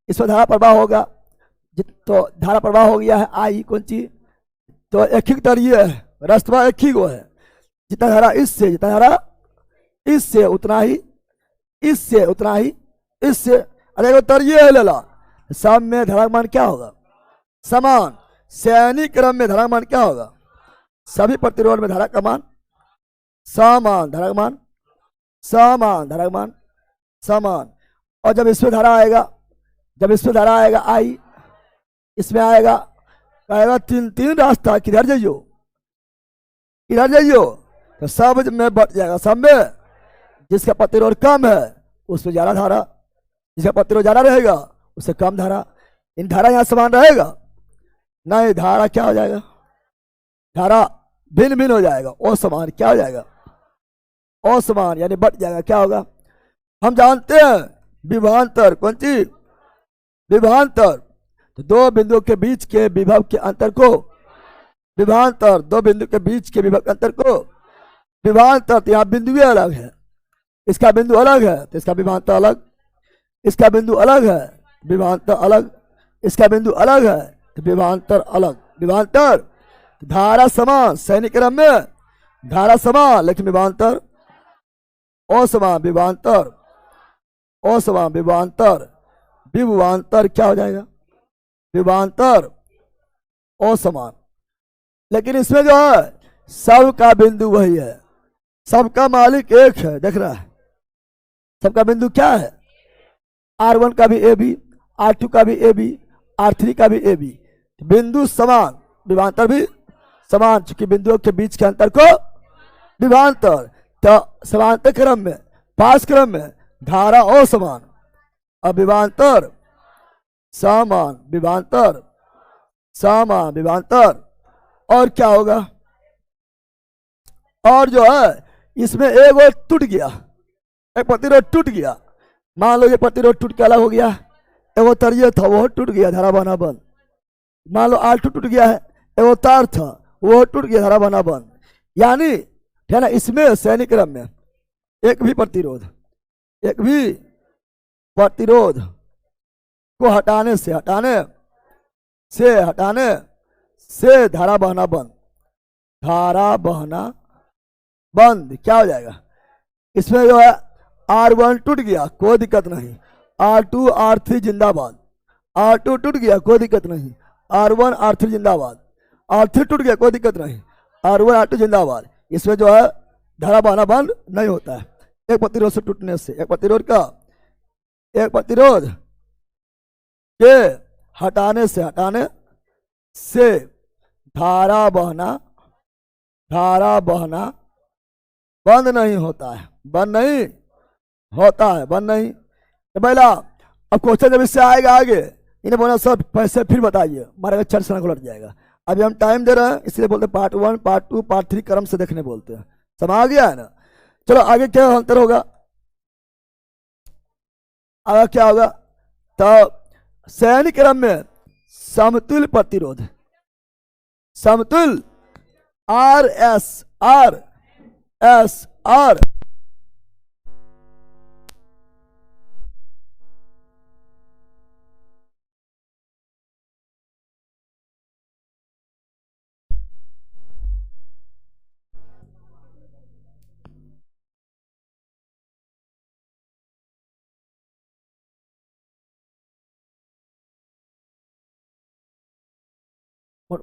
इसमें धारा प्रवाह होगा, तो धारा प्रवाह हो गया है आई, कौन चीज, तो एक ही तरीय है, रास्ता एक ही गो है, जितना धारा इससे, जितना धारा इससे उतना ही, इससे उतना ही, इससे, अरे तरीय है ले ला, सब में धारा मान क्या होगा, समान। श्रेणी क्रम में धारा मान क्या होगा, सभी प्रतिरोध में धारा का मान समान, धारा का मान समान, धारा का मान समान। और जब इसमें धारा आएगा, जब इसमें धारा आएगा आई, इसमें आएगा, कहेगा तीन तीन रास्ता, किधर जाइयो, किधर जाइयो, तो सब में बढ़ जाएगा, सब में जिसका प्रतिरोध कम है उसमें ज्यादा धारा, जिसका प्रतिरोध ज्यादा रहेगा उससे कम धारा। इन धारा यहाँ समान रहेगा नहीं, धारा क्या हो जाएगा, धारा भिन्न भिन्न हो जाएगा, असमान, क्या हो जाएगा, असमान, यानी बढ़ जाएगा, क्या होगा। हम जानते हैं विभवांतर, कौन चीज, विभवांतर, तो दो बिंदुओं के बीच के विभव के अंतर को विभवांतर, दो बिंदु के बीच के विभव के अंतर को विभवांतर। तो यहाँ बिंदु अलग है, इसका बिंदु अलग है तो इसका विभवांतर अलग, इसका बिंदु अलग है विभवांतर अलग, इसका बिंदु अलग है तो विभवांतर अलग। विभवांतर, धारा समान, श्रेणी क्रम में धारा समान लेकिन विभवांतर असमान, विभवांतर असमान, विभवांतर, विभवांतर क्या हो जाएगा, विभवांतर असमान। लेकिन इसमें जो है सबका बिंदु वही है, सबका मालिक एक है, देख रहा है, सबका बिंदु क्या है, R1 का भी ए बी, R2 का भी ए बी, R3 का भी ए बी, बिंदु समान, विभवांतर भी समान, चूंकि बिंदुओं के बीच के अंतर को विभवांतर। तो समांतर क्रम में, पास क्रम में धारा असमान, अब विभवांतर समान, विभवांतर समान, विभवांतर। और क्या होगा, और जो है इसमें एक और टूट गया, एक प्रतिरोध टूट गया, मान लो ये प्रतिरोध टूट के अलग हो गया, एगो तरिये था वो टूट गया, धारा बना बंद। मान लो R2 टूट गया है, एगो तार था वो टूट गया, धारा बना बंद। यानी है ना, इसमें श्रेणी क्रम में एक भी प्रतिरोध, एक भी प्रतिरोध को हटाने से, हटाने से धारा बहना बंद, धारा बहना बंद, क्या हो जाएगा, इसमें जो है R1 टूट गया, कोई दिक्कत नहीं। R2 R3 जिंदाबाद। R2 टूट गया, कोई दिक्कत नहीं। R1 R3 जिंदाबाद। R3 टूट गया, कोई दिक्कत नहीं। R1 R2 जिंदाबाद। इसमें जो है धारा बहाना बंद नहीं होता है। एक प्रतिरोध से टूटने से, एक प्रतिरोध के हटाने से धारा बहना बंद नहीं होता है, बंद नहीं होता है, बंद नहीं। तो पहला अब क्वेश्चन जब इससे आएगा आगे, इन्हें बोला सर पैसे फिर बताइए, हमारे चर्च को लट जाएगा। अभी हम टाइम दे रहे हैं, इसलिए बोलते हैं पार्ट 1 पार्ट 2 पार्ट 3 क्रम से देखने बोलते हैं। समझ आ गया है ना? चलो आगे क्या अंतर होगा, आगे क्या होगा? तो श्रेणी क्रम में समतुल्य प्रतिरोध, समतुल्य आर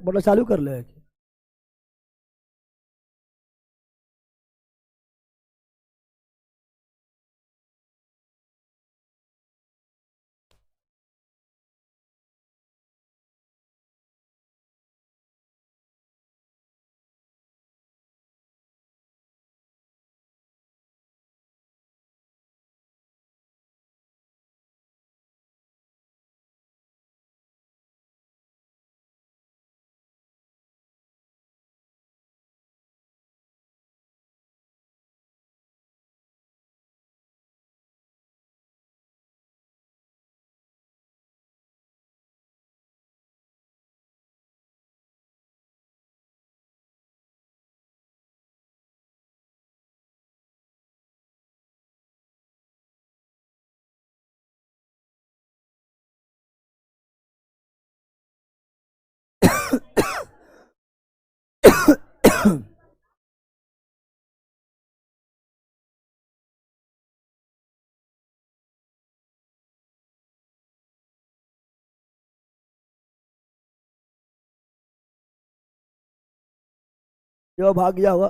मोटर चालू कर ले। जो भाग गया हुआ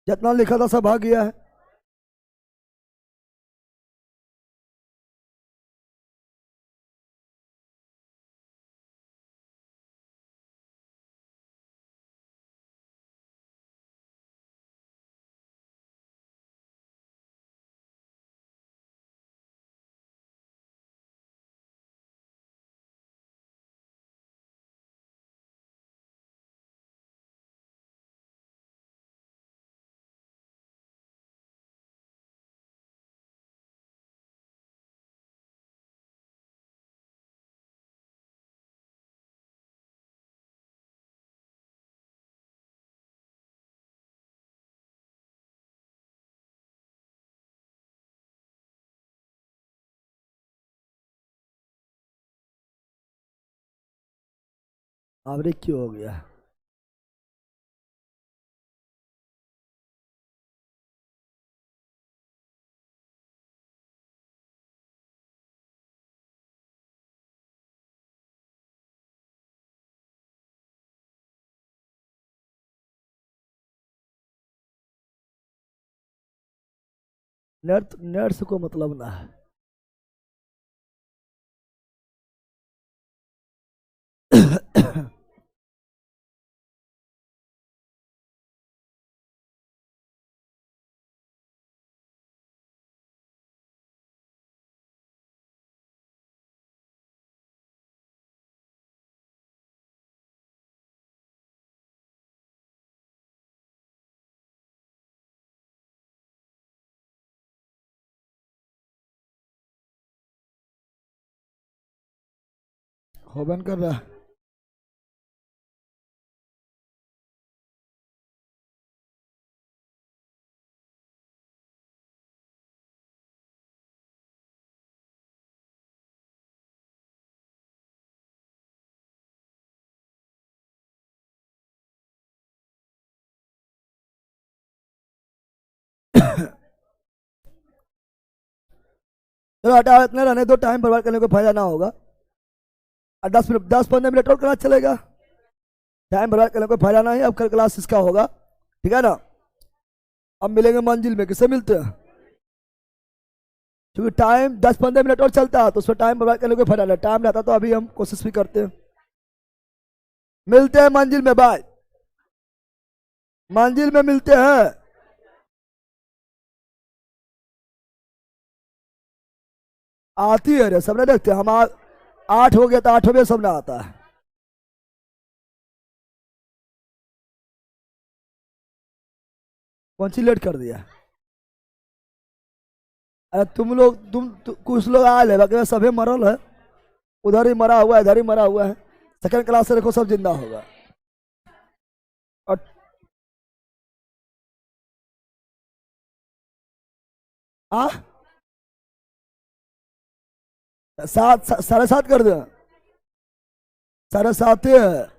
जितना लिखा था सब भाग गया है। आवृत्ति क्यों हो गया? नर्स को मतलब ना है। हो बन कर रहा है। चलो हटा, इतने रहने दो, टाइम बर्बाद करने को फायदा ना होगा। 10 मिनट 10-15 मिनट और क्लास चलेगा, टाइम बर्बाद करने को फायदा नहीं। अब कल क्लास इसका होगा, ठीक है ना। अब मिलेंगे मंजिल में, किससे मिलते हैं, क्योंकि टाइम 10-15 मिनट और चलता है तो उसमें टाइम बर्बाद करने को फायदा नहीं। टाइम रहता तो अभी हम कोशिश भी करते हैं। मिलते हैं मंजिल में, बाय, मंजिल में मिलते हैं। आती है रे, सबने देखते हैं हम 8 हो गया तो 8 में सबने आता है। कौन सी लेट कर दिया, अरे तुम लोग कुछ लोग आए है, बाकी सभी मरल है, उधर ही मरा हुआ है, इधर ही मरा हुआ है। सेकंड क्लास से देखो सब जिंदा होगा। और आ 7 7:30 कर दे, 7:30 है।